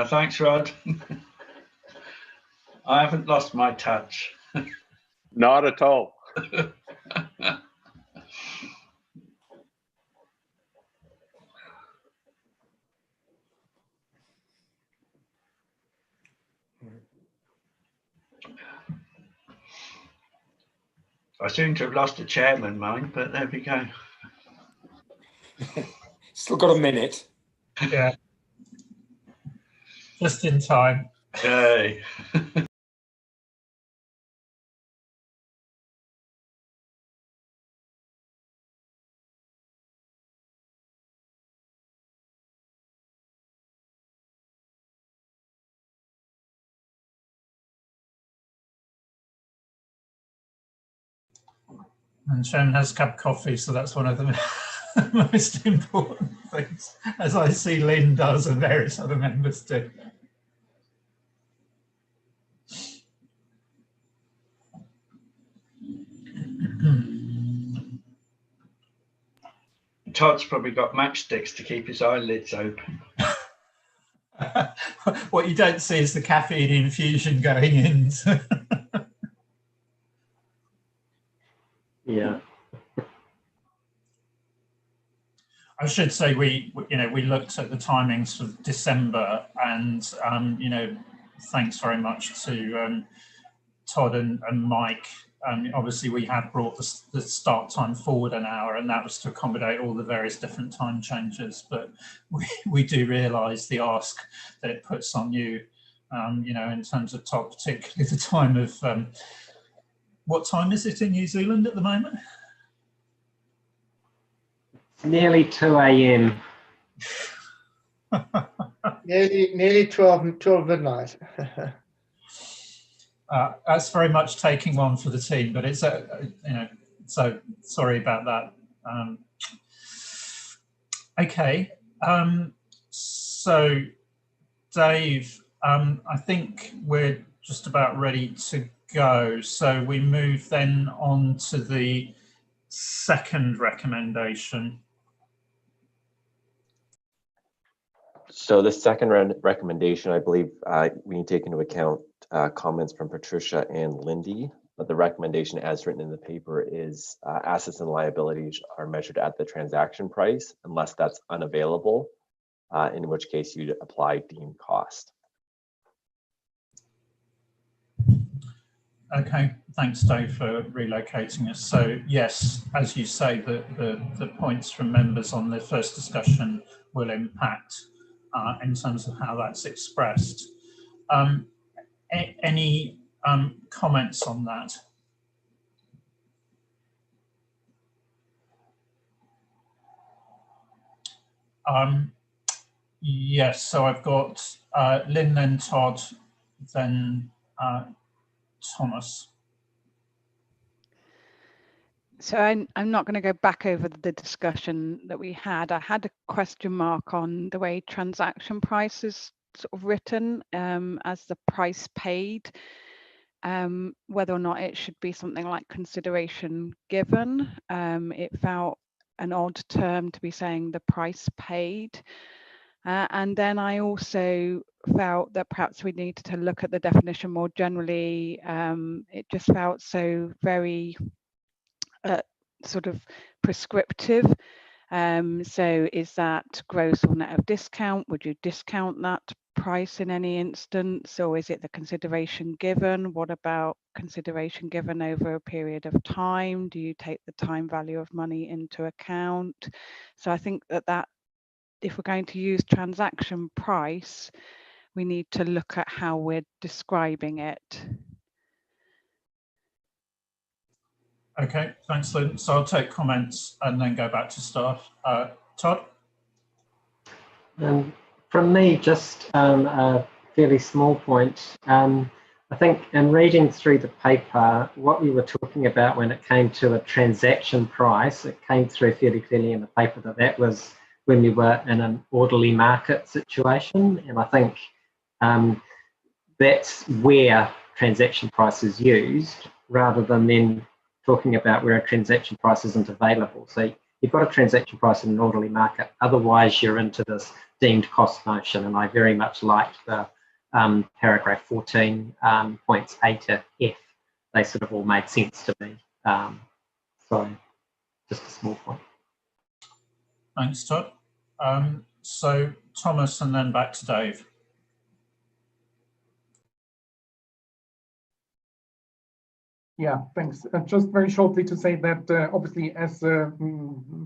F: Thanks, Rod. I haven't lost my touch.
P: Not at all.
F: I seem to have lost a chairman, mine, but there we go.
K: Still got a minute.
A: Yeah. Just in time.
F: Yay.
A: And Sharon has a cup of coffee, so that's one of the most important things, as I see Lynn does and various other members do.
F: Todd's probably got matchsticks to keep his eyelids open.
A: What you don't see is the caffeine infusion going in.
D: Yeah.
A: I should say we looked at the timings for December, and thanks very much to Todd and Mike. Obviously, we had brought the start time forward an hour, and that was to accommodate all the various different time changes. But we do realise the ask that it puts on you, in terms of Todd, particularly the time of what time is it in New Zealand at the moment?
D: Nearly 2 a.m.
J: nearly 12 midnight.
A: That's very much taking one for the team, but it's so sorry about that. Okay, so Dave, I think we're just about ready to go. So we move then on to the second recommendation.
B: So the second recommendation, I believe we need to take into account comments from Patricia and Lindy, but the recommendation as written in the paper is assets and liabilities are measured at the transaction price unless that's unavailable, in which case you'd apply deemed cost.
A: Okay, thanks Dave for relocating us. So yes, as you say, the points from members on the first discussion will impact in terms of how that's expressed. Any comments on that? Yes, so I've got Lynn, then Todd, then Thomas.
E: So I'm not going to go back over the discussion that we had. I had a question mark on the way transaction price is sort of written as the price paid, whether or not it should be something like consideration given. It felt an odd term to be saying the price paid. And then I also felt that perhaps we needed to look at the definition more generally. It just felt so very sort of prescriptive. So is that gross or net of discount? Would you discount that price in any instance, or is it the consideration given? What about consideration given over a period of time? Do you take the time value of money into account? So I think that if we're going to use transaction price, we need to look at how we're describing it.
A: Okay, thanks, Lynn. So I'll take comments and then go back to staff. Todd?
D: From me, just a fairly small point. I think in reading through the paper, what we were talking about when it came to a transaction price, it came through fairly clearly in the paper that was when we were in an orderly market situation. And I think that's where transaction price is used rather than then talking about where a transaction price isn't available. So you've got a transaction price in an orderly market. Otherwise, you're into this deemed cost notion. And I very much liked the paragraph 14 points A to F. They sort of all made sense to me. So just a small point.
A: Thanks, Todd. So Thomas, and then back to Dave.
O: Yeah, thanks. Just very shortly to say that obviously as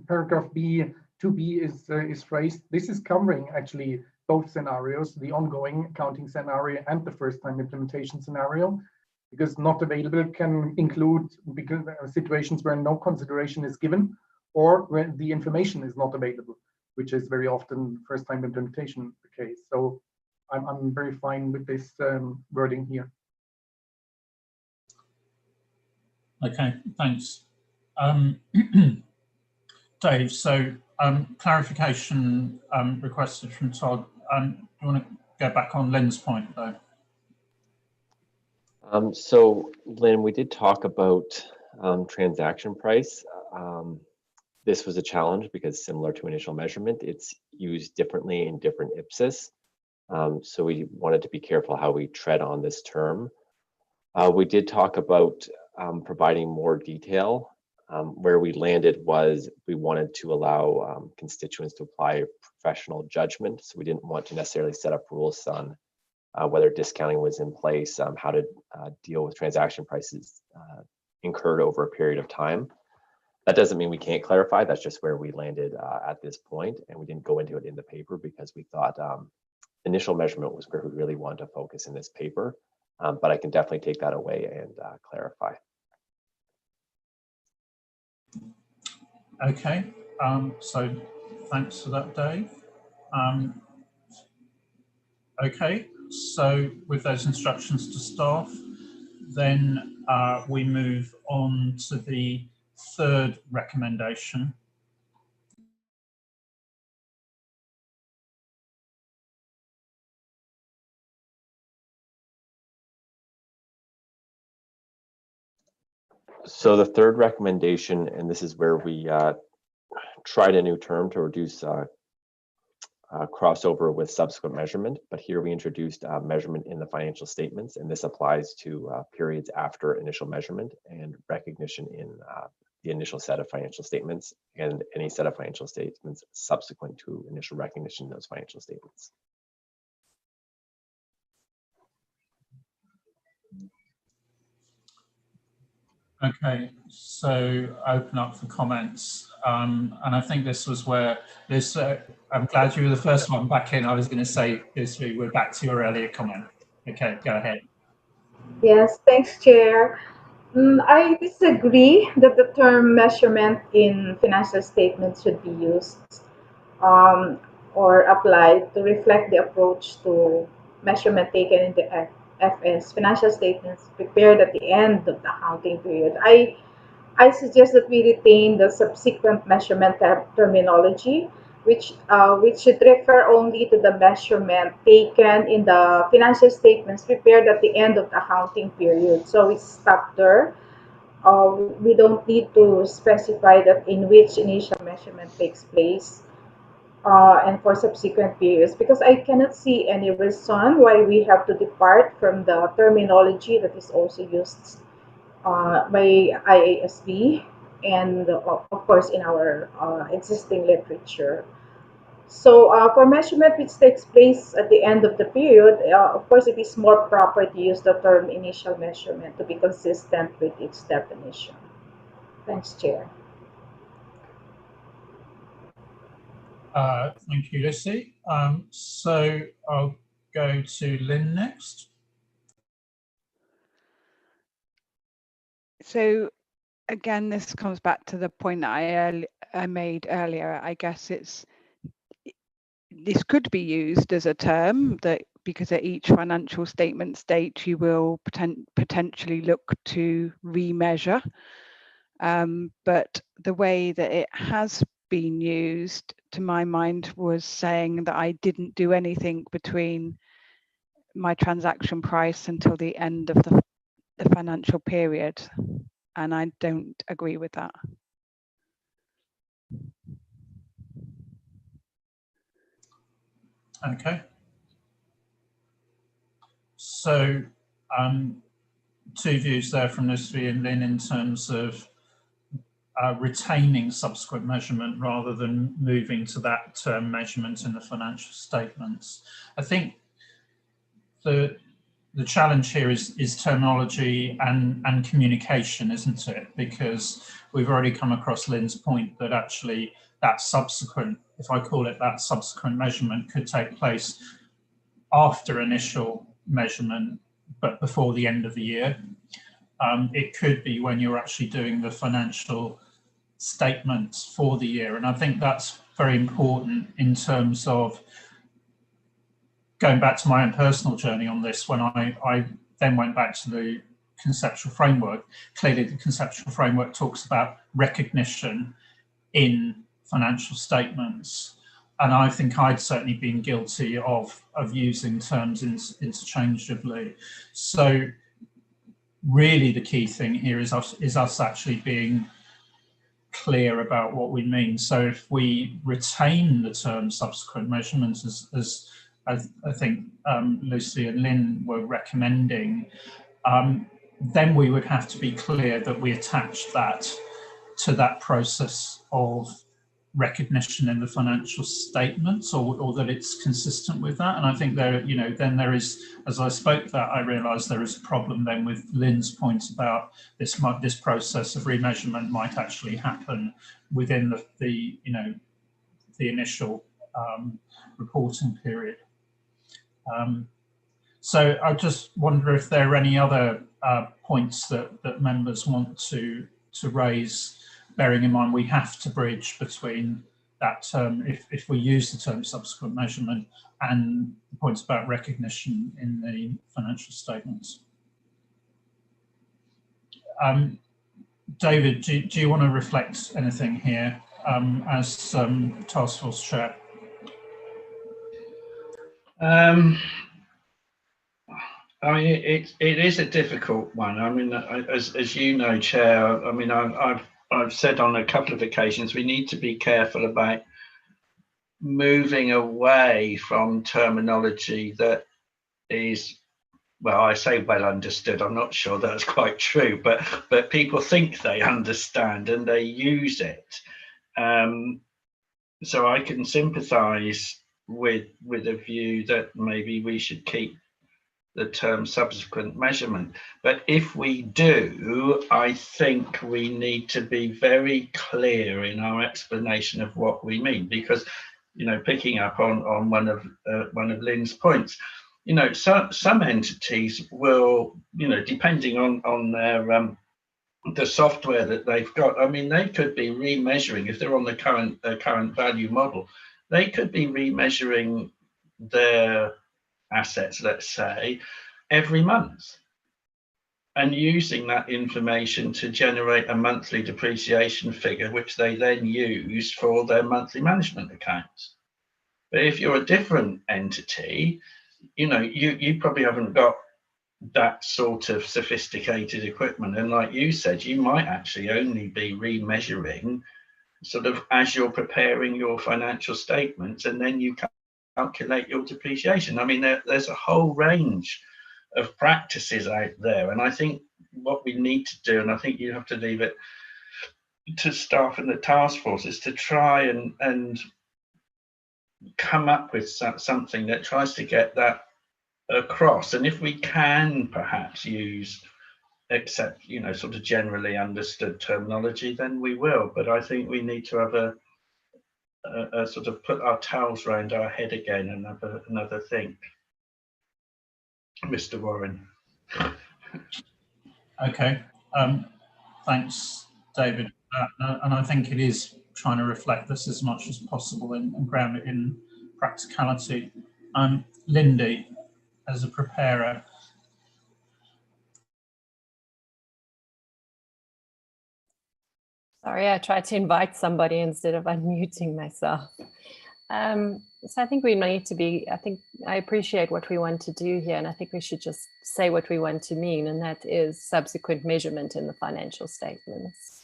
O: paragraph B, 2B is phrased, this is covering actually both scenarios, the ongoing accounting scenario and the first-time implementation scenario, because not available can include because situations where no consideration is given or where the information is not available, which is very often first-time implementation the case. So I'm very fine with this wording here.
A: Okay, thanks. Dave, so clarification requested from Todd. Do you want to go back on Lynn's point though?
B: So Lynn, we did talk about transaction price. This was a challenge because similar to initial measurement, it's used differently in different IPSAS. So we wanted to be careful how we tread on this term. We did talk about providing more detail. Where we landed was we wanted to allow constituents to apply professional judgment. So we didn't want to necessarily set up rules on whether discounting was in place, how to deal with transaction prices incurred over a period of time. That doesn't mean we can't clarify. That's just where we landed at this point, and we didn't go into it in the paper because we thought initial measurement was where we really wanted to focus in this paper. But I can definitely take that away and clarify.
A: Okay, so thanks for that, Dave. Okay, so with those instructions to staff, then we move on to the third recommendation.
B: So the third recommendation, and this is where we tried a new term to reduce crossover with subsequent measurement, but here we introduced measurement in the financial statements, and this applies to periods after initial measurement and recognition in the initial set of financial statements and any set of financial statements subsequent to initial recognition in those financial statements.
A: Okay, so open up for comments. And I think this was where this, I'm glad you were the first one back in. I was going to say this, we're back to your earlier comment. Okay, go ahead.
H: Yes, thanks, Chair. I disagree that the term measurement in financial statements should be used or applied to reflect the approach to measurement taken in the FS financial statements prepared at the end of the accounting period. I suggest that we retain the subsequent measurement terminology, which should refer only to the measurement taken in the financial statements prepared at the end of the accounting period. So we stop there. We don't need to specify that in which initial measurement takes place and for subsequent periods, because I cannot see any reason why we have to depart from the terminology that is also used by IASB and of course in our existing literature. So for measurement which takes place at the end of the period, of course it is more proper to use the term initial measurement to be consistent with its definition. Thanks, Chair.
A: Thank you, Lucy. So I'll go to Lynn next.
E: So again, this comes back to the point that I made earlier. I guess this could be used as a term that because at each financial statement stage you will potentially look to remeasure. But the way that it has been used, to my mind, was saying that I didn't do anything between my transaction price until the end of the financial period. And I don't agree with that.
A: Okay. So two views there from Lucy and Lynn in terms of retaining subsequent measurement rather than moving to that term measurement in the financial statements. I think the challenge here is terminology and communication, isn't it? Because we've already come across Lynn's point that actually that subsequent, if I call it that subsequent measurement, could take place after initial measurement, but before the end of the year. It could be when you're actually doing the financial statements for the year. And I think that's very important in terms of going back to my own personal journey on this. When I then went back to the conceptual framework, clearly the conceptual framework talks about recognition in financial statements. And I think I'd certainly been guilty of using terms interchangeably. So really the key thing here is us actually being clear about what we mean. So if we retain the term subsequent measurements, as I think Lucy and Lynn were recommending, then we would have to be clear that we attach that to that process of recognition in the financial statements, or that it's consistent with that. And I think there, then there is, as I spoke that, I realised there is a problem then with Lynn's point about this process of remeasurement might actually happen within the initial reporting period. So I just wonder if there are any other points that members want to raise, bearing in mind we have to bridge between that term, if we use the term subsequent measurement, and the points about recognition in the financial statements. David, do you want to reflect anything here as task force chair?
F: I mean, it is a difficult one. I mean, as you know, Chair, I mean, I've said on a couple of occasions, we need to be careful about moving away from terminology that is, well, I say well understood. I'm not sure that's quite true, but people think they understand and they use it. So I can sympathise with a view that maybe we should keep the term subsequent measurement. But if we do, I think we need to be very clear in our explanation of what we mean, because, picking up on one of Lynn's points, some entities will, depending on their the software that they've got, I mean, they could be remeasuring, if they're on the current value model, they could be remeasuring their assets, let's say, every month, and using that information to generate a monthly depreciation figure, which they then use for their monthly management accounts. But if you're a different entity, you probably haven't got that sort of sophisticated equipment, and like you said, you might actually only be remeasuring sort of as you're preparing your financial statements, and then you calculate your depreciation. I mean, there's a whole range of practices out there, and I think what we need to do, and I think you have to leave it to staff in the task force, is to try and come up with something that tries to get that across. And if we can perhaps use sort of generally understood terminology, then we will. But I think we need to have a sort of put our towels around our head again and have another think. Mr. Warren.
A: Okay, thanks, David. And I think it is trying to reflect this as much as possible and ground it in practicality. Lindy, as a preparer.
I: Sorry, I tried to invite somebody instead of unmuting myself. So I think we need to be, I appreciate what we want to do here, and I think we should just say what we want to mean, and that is subsequent measurement in the financial statements.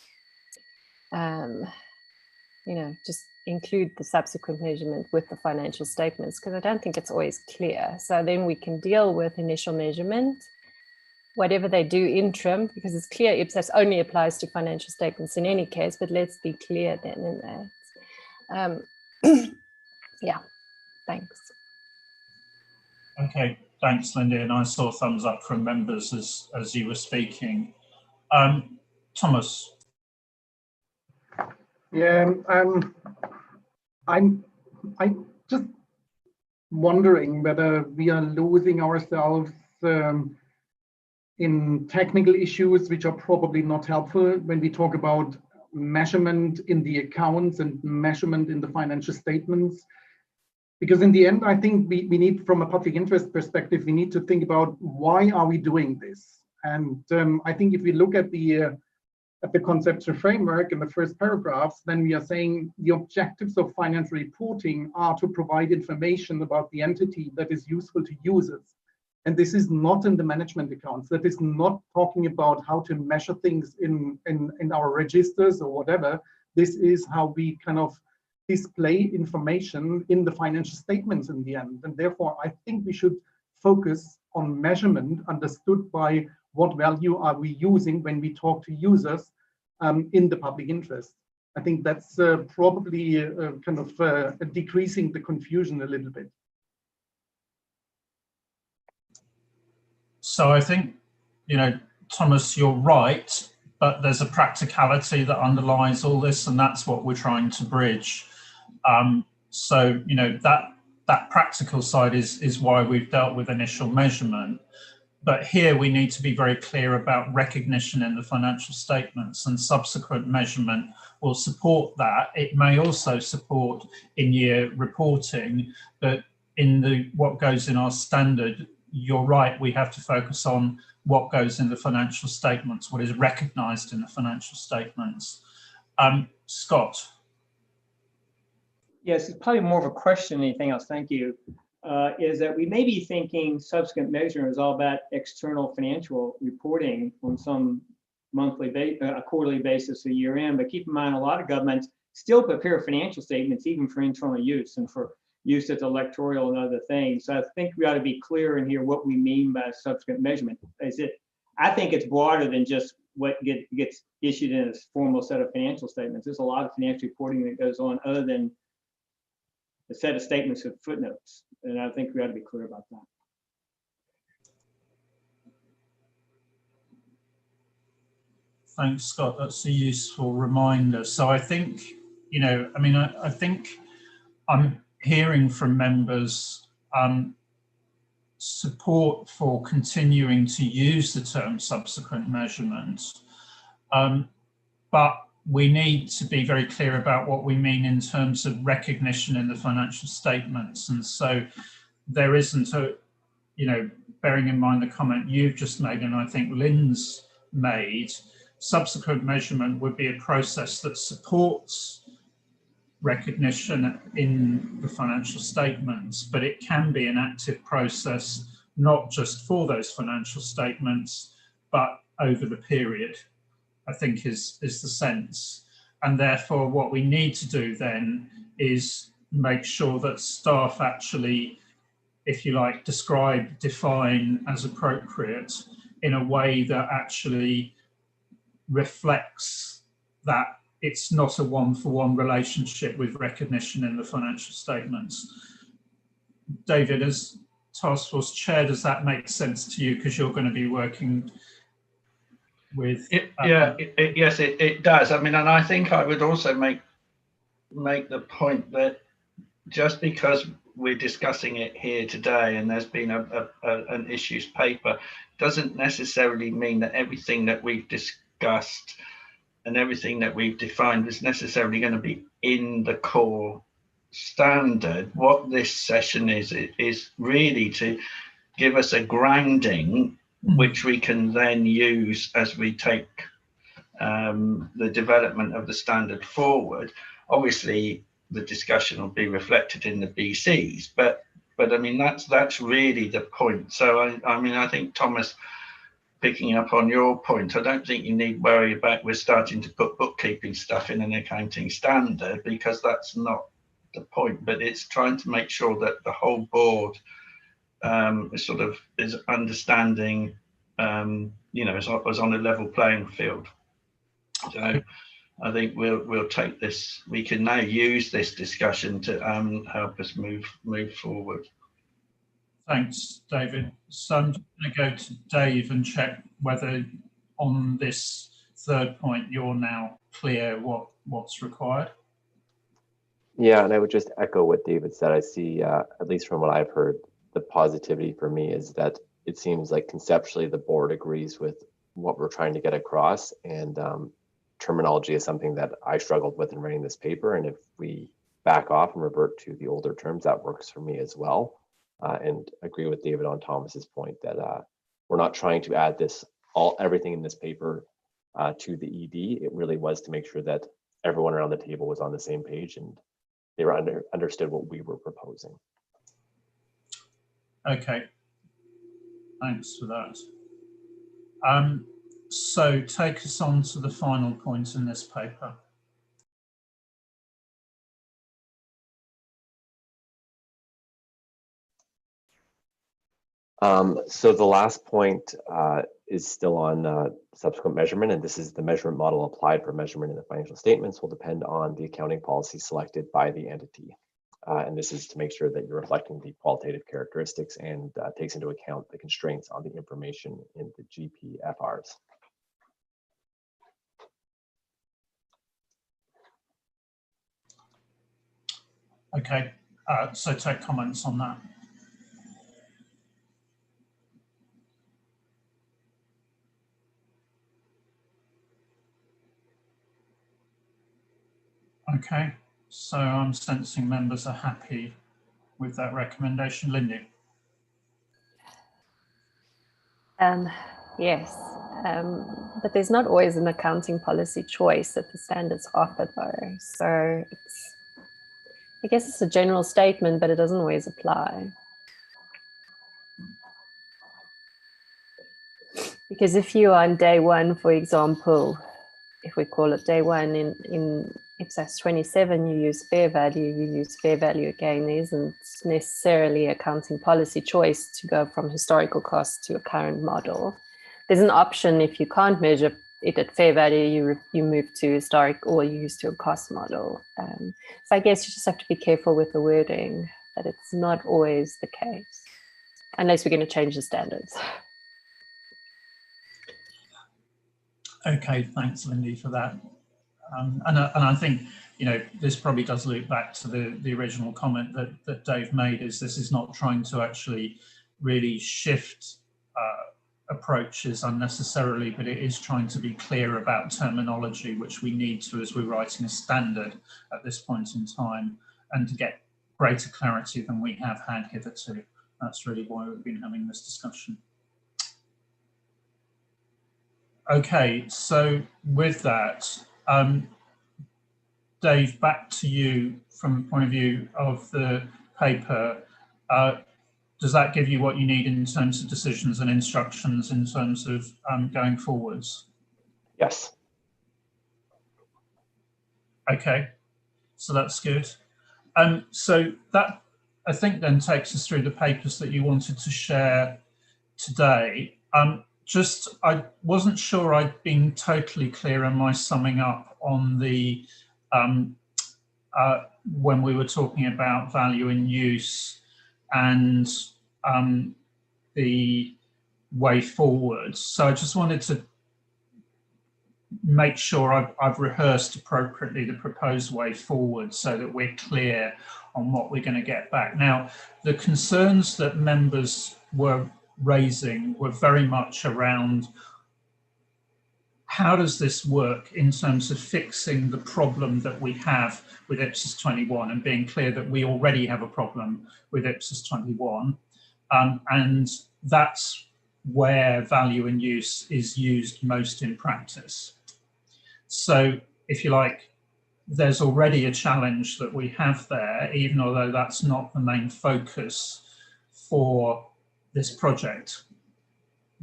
I: just include the subsequent measurement with the financial statements, because I don't think it's always clear. So then we can deal with initial measurement, whatever they do interim, because it's clear IPSAS only applies to financial statements in any case, but let's be clear then in that. Yeah, thanks.
A: Okay, thanks, Linda. And I saw thumbs up from members as you were speaking. Thomas.
O: Yeah, I'm just wondering whether we are losing ourselves in technical issues which are probably not helpful when we talk about measurement in the accounts and measurement in the financial statements. Because in the end, I think we need, from a public interest perspective, we need to think about why are we doing this? And I think if we look at the conceptual framework in the first paragraphs, then we are saying the objectives of financial reporting are to provide information about the entity that is useful to users. And this is not in the management accounts. That is not talking about how to measure things in our registers or whatever. This is how we kind of display information in the financial statements in the end. And therefore, I think we should focus on measurement understood by what value are we using when we talk to users in the public interest. I think that's probably kind of decreasing the confusion a little bit.
A: So I think, Thomas, you're right, but there's a practicality that underlies all this, and that's what we're trying to bridge. So, that practical side is why we've dealt with initial measurement. But here we need to be very clear about recognition in the financial statements, and subsequent measurement will support that. It may also support in-year reporting, but in what goes in our standard, you're right, we have to focus on what goes in the financial statements, what is recognised in the financial statements. Scott.
G: Yes, it's probably more of a question than anything else. Thank you. Is that we may be thinking subsequent measurement is all about external financial reporting on some quarterly basis, a year in. But keep in mind, a lot of governments still prepare financial statements even for internal use and for use as electoral and other things. So I think we ought to be clear in here what we mean by subsequent measurement. I think it's broader than just what gets issued in a formal set of financial statements. There's a lot of financial reporting that goes on other than a set of statements with footnotes. And I think we ought to be clear about that.
A: Thanks, Scott. That's a useful reminder. So I think, I think I'm hearing from members support for continuing to use the term subsequent measurement, but we need to be very clear about what we mean in terms of recognition in the financial statements. And so there isn't a, bearing in mind the comment you've just made, and I think Lynn's made, subsequent measurement would be a process that supports recognition in the financial statements, but it can be an active process, not just for those financial statements, but over the period, I think is the sense. And therefore what we need to do then is make sure that staff actually, if you like, define as appropriate in a way that actually reflects that it's not a one-for-one relationship with recognition in the financial statements. David, as Task Force Chair, does that make sense to you? Because you're going to be working with...
F: Yes, it does. I mean, and I think I would also make the point that just because we're discussing it here today and there's been an issues paper, doesn't necessarily mean that everything that we've discussed and everything that we've defined is necessarily going to be in the core standard. What this session is really to give us a grounding, which we can then use as we take the development of the standard forward. Obviously, the discussion will be reflected in the BCs, but I mean that's really the point. So I mean I think Thomas picking up on your point, I don't think you need worry about we're starting to put bookkeeping stuff in an accounting standard, because that's not the point. But it's trying to make sure that the whole board sort of is understanding, you know, is on a level playing field. So I think we'll take this. We can now use this discussion to help us move forward.
A: Thanks, David. So I'm just going to go to Dave and check whether on this third point you're now clear what's required.
B: Yeah, and I would just echo what David said. I see, at least from what I've heard, the positivity for me is that it seems like conceptually the board agrees with what we're trying to get across, and terminology is something that I struggled with in writing this paper. And if we back off and revert to the older terms, that works for me as well. And agree with David on Thomas's point that we're not trying to add everything in this paper to the ED. It really was to make sure that everyone around the table was on the same page and they were understood what we were proposing.
A: Okay, thanks for that. So take us on to the final point in this paper.
B: So the last point is still on subsequent measurement, and this is the measurement model applied for measurement in the financial statements will depend on the accounting policy selected by the entity. And this is to make sure that you're reflecting the qualitative characteristics and takes into account the constraints on the information in the GPFRs.
A: Okay, so take comments on that. Okay, so I'm sensing members are happy with that recommendation. Lindy?
I: Yes, but there's not always an accounting policy choice that the standards offer though. So I guess it's a general statement, but it doesn't always apply. Because if you are on day one, for example, if we call it day one in IPSASB 27, you use fair value again. There isn't necessarily accounting policy choice to go from historical cost to a current model. There's an option if you can't measure it at fair value, you move to historic or you use to a cost model. So I guess you just have to be careful with the wording, that it's not always the case, unless we're going to change the standards.
A: Okay, thanks, Lindy, for that. And I think, you know, this probably does loop back to the original comment that Dave made, is this is not trying to actually really shift approaches unnecessarily, but it is trying to be clear about terminology, which we need to as we're writing a standard at this point in time, and to get greater clarity than we have had hitherto. That's really why we've been having this discussion. Okay, so with that, Dave, back to you from the point of view of the paper. Does that give you what you need in terms of decisions and instructions in terms of going forwards?
B: Yes.
A: Okay, so that's good. So that, I think, then takes us through the papers that you wanted to share today. I wasn't sure I'd been totally clear in my summing up on the when we were talking about value in use and the way forward. So I just wanted to make sure I've rehearsed appropriately the proposed way forward so that we're clear on what we're going to get back. Now, the concerns that members were raising were very much around how does this work in terms of fixing the problem that we have with IPSASB 21 and being clear that we already have a problem with IPSASB 21. And that's where value in use is used most in practice. So if you like, there's already a challenge that we have there, even although that's not the main focus for this project.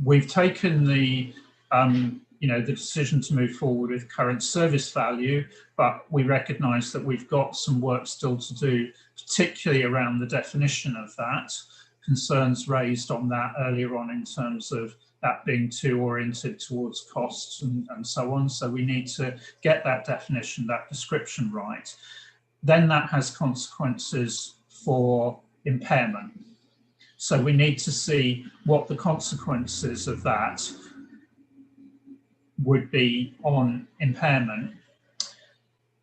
A: we've taken the the decision to move forward with current service value, but we recognise that we've got some work still to do, particularly around the definition of that. Concerns raised on that earlier on in terms of that being too oriented towards costs and so on. So we need to get that definition, that description right. Then that has consequences for impairment. So we need to see what the consequences of that would be on impairment.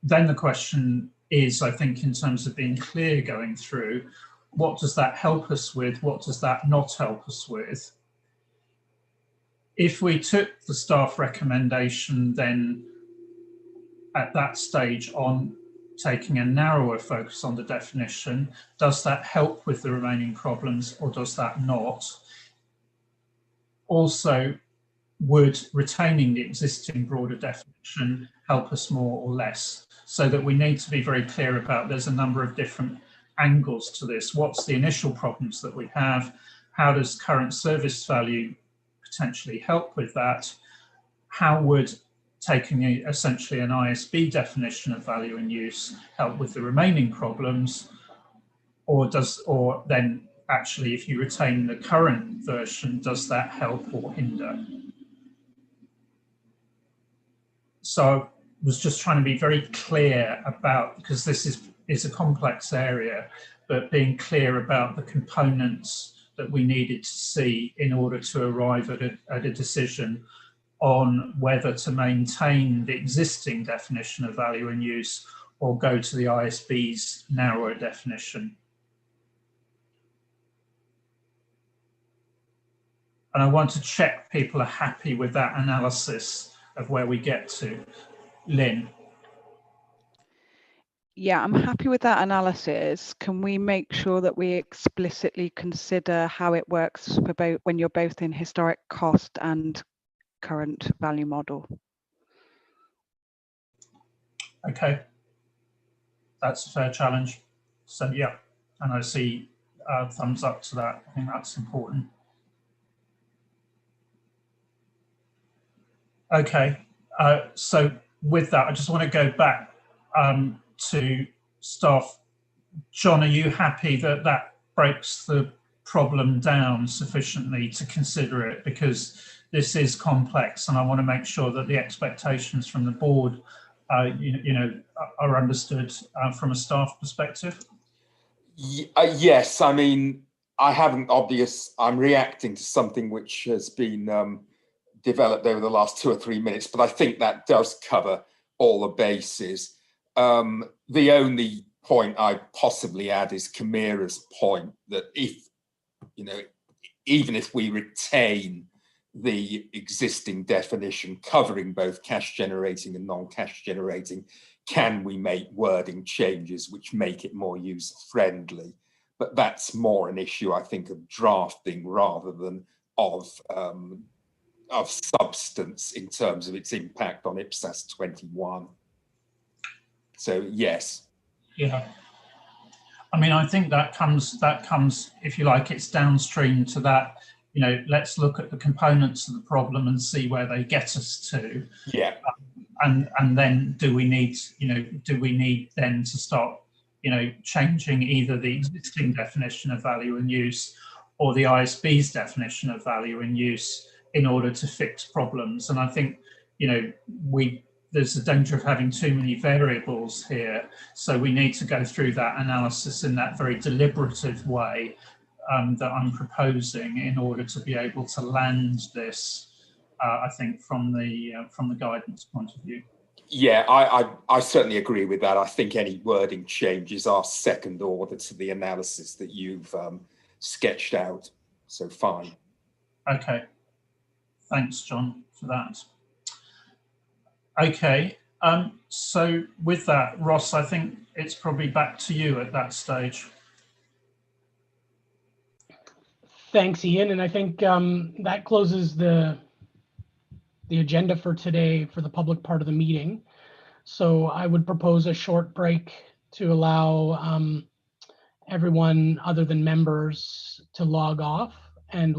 A: Then the question is, I think, in terms of being clear going through, what does that help us with? What does that not help us with? If we took the staff recommendation then at that stage on taking a narrower focus on the definition, does that help with the remaining problems or does that not? Also, would retaining the existing broader definition help us more or less? So that we need to be very clear about, there's a number of different angles to this. What's the initial problems that we have? How does current service value potentially help with that? How would taking essentially an ISB definition of value in use help with the remaining problems? Or then actually, if you retain the current version, does that help or hinder? So I was just trying to be very clear about, because this is a complex area, but being clear about the components that we needed to see in order to arrive at a decision on whether to maintain the existing definition of value in use or go to the ISB's narrower definition. And I want to check people are happy with that analysis of where we get to. Lynn.
E: Yeah, I'm happy with that analysis. Can we make sure that we explicitly consider how it works for both when you're both in historic cost and current value model?
A: Okay, that's a fair challenge. So yeah, and I see thumbs up to that. I think that's important. Okay, so with that, I just want to go back to staff. John, are you happy that that breaks the problem down sufficiently to consider it? Because this is complex and I want to make sure that the expectations from the board are understood from a staff perspective.
K: Yes, I mean, I'm reacting to something which has been developed over the last 2 or 3 minutes, but I think that does cover all the bases. The only point I possibly add is Camira's point that if, even if we retain the existing definition covering both cash generating and non-cash generating, can we make wording changes which make it more user friendly? But that's more an issue, I think, of drafting rather than of substance in terms of its impact on IPSAS 21. So yes.
A: Yeah. I mean, I think that comes, if you like, it's downstream to that, let's look at the components of the problem and see where they get us to.
K: Yeah.
A: And then do we need then to start, changing either the existing definition of value in use or the ISB's definition of value in use in order to fix problems. And I think, there's a danger of having too many variables here. So we need to go through that analysis in that very deliberative way that I'm proposing in order to be able to land this, I think, from the guidance point of view.
K: Yeah, I certainly agree with that. I think any wording changes are second order to the analysis that you've sketched out. So fine.
A: Okay. Thanks, John, for that. Okay, so with that, Ross, I think it's probably back to you at that stage.
C: Thanks, Ian, and I think that closes the agenda for today for the public part of the meeting. So I would propose a short break to allow everyone other than members to log off and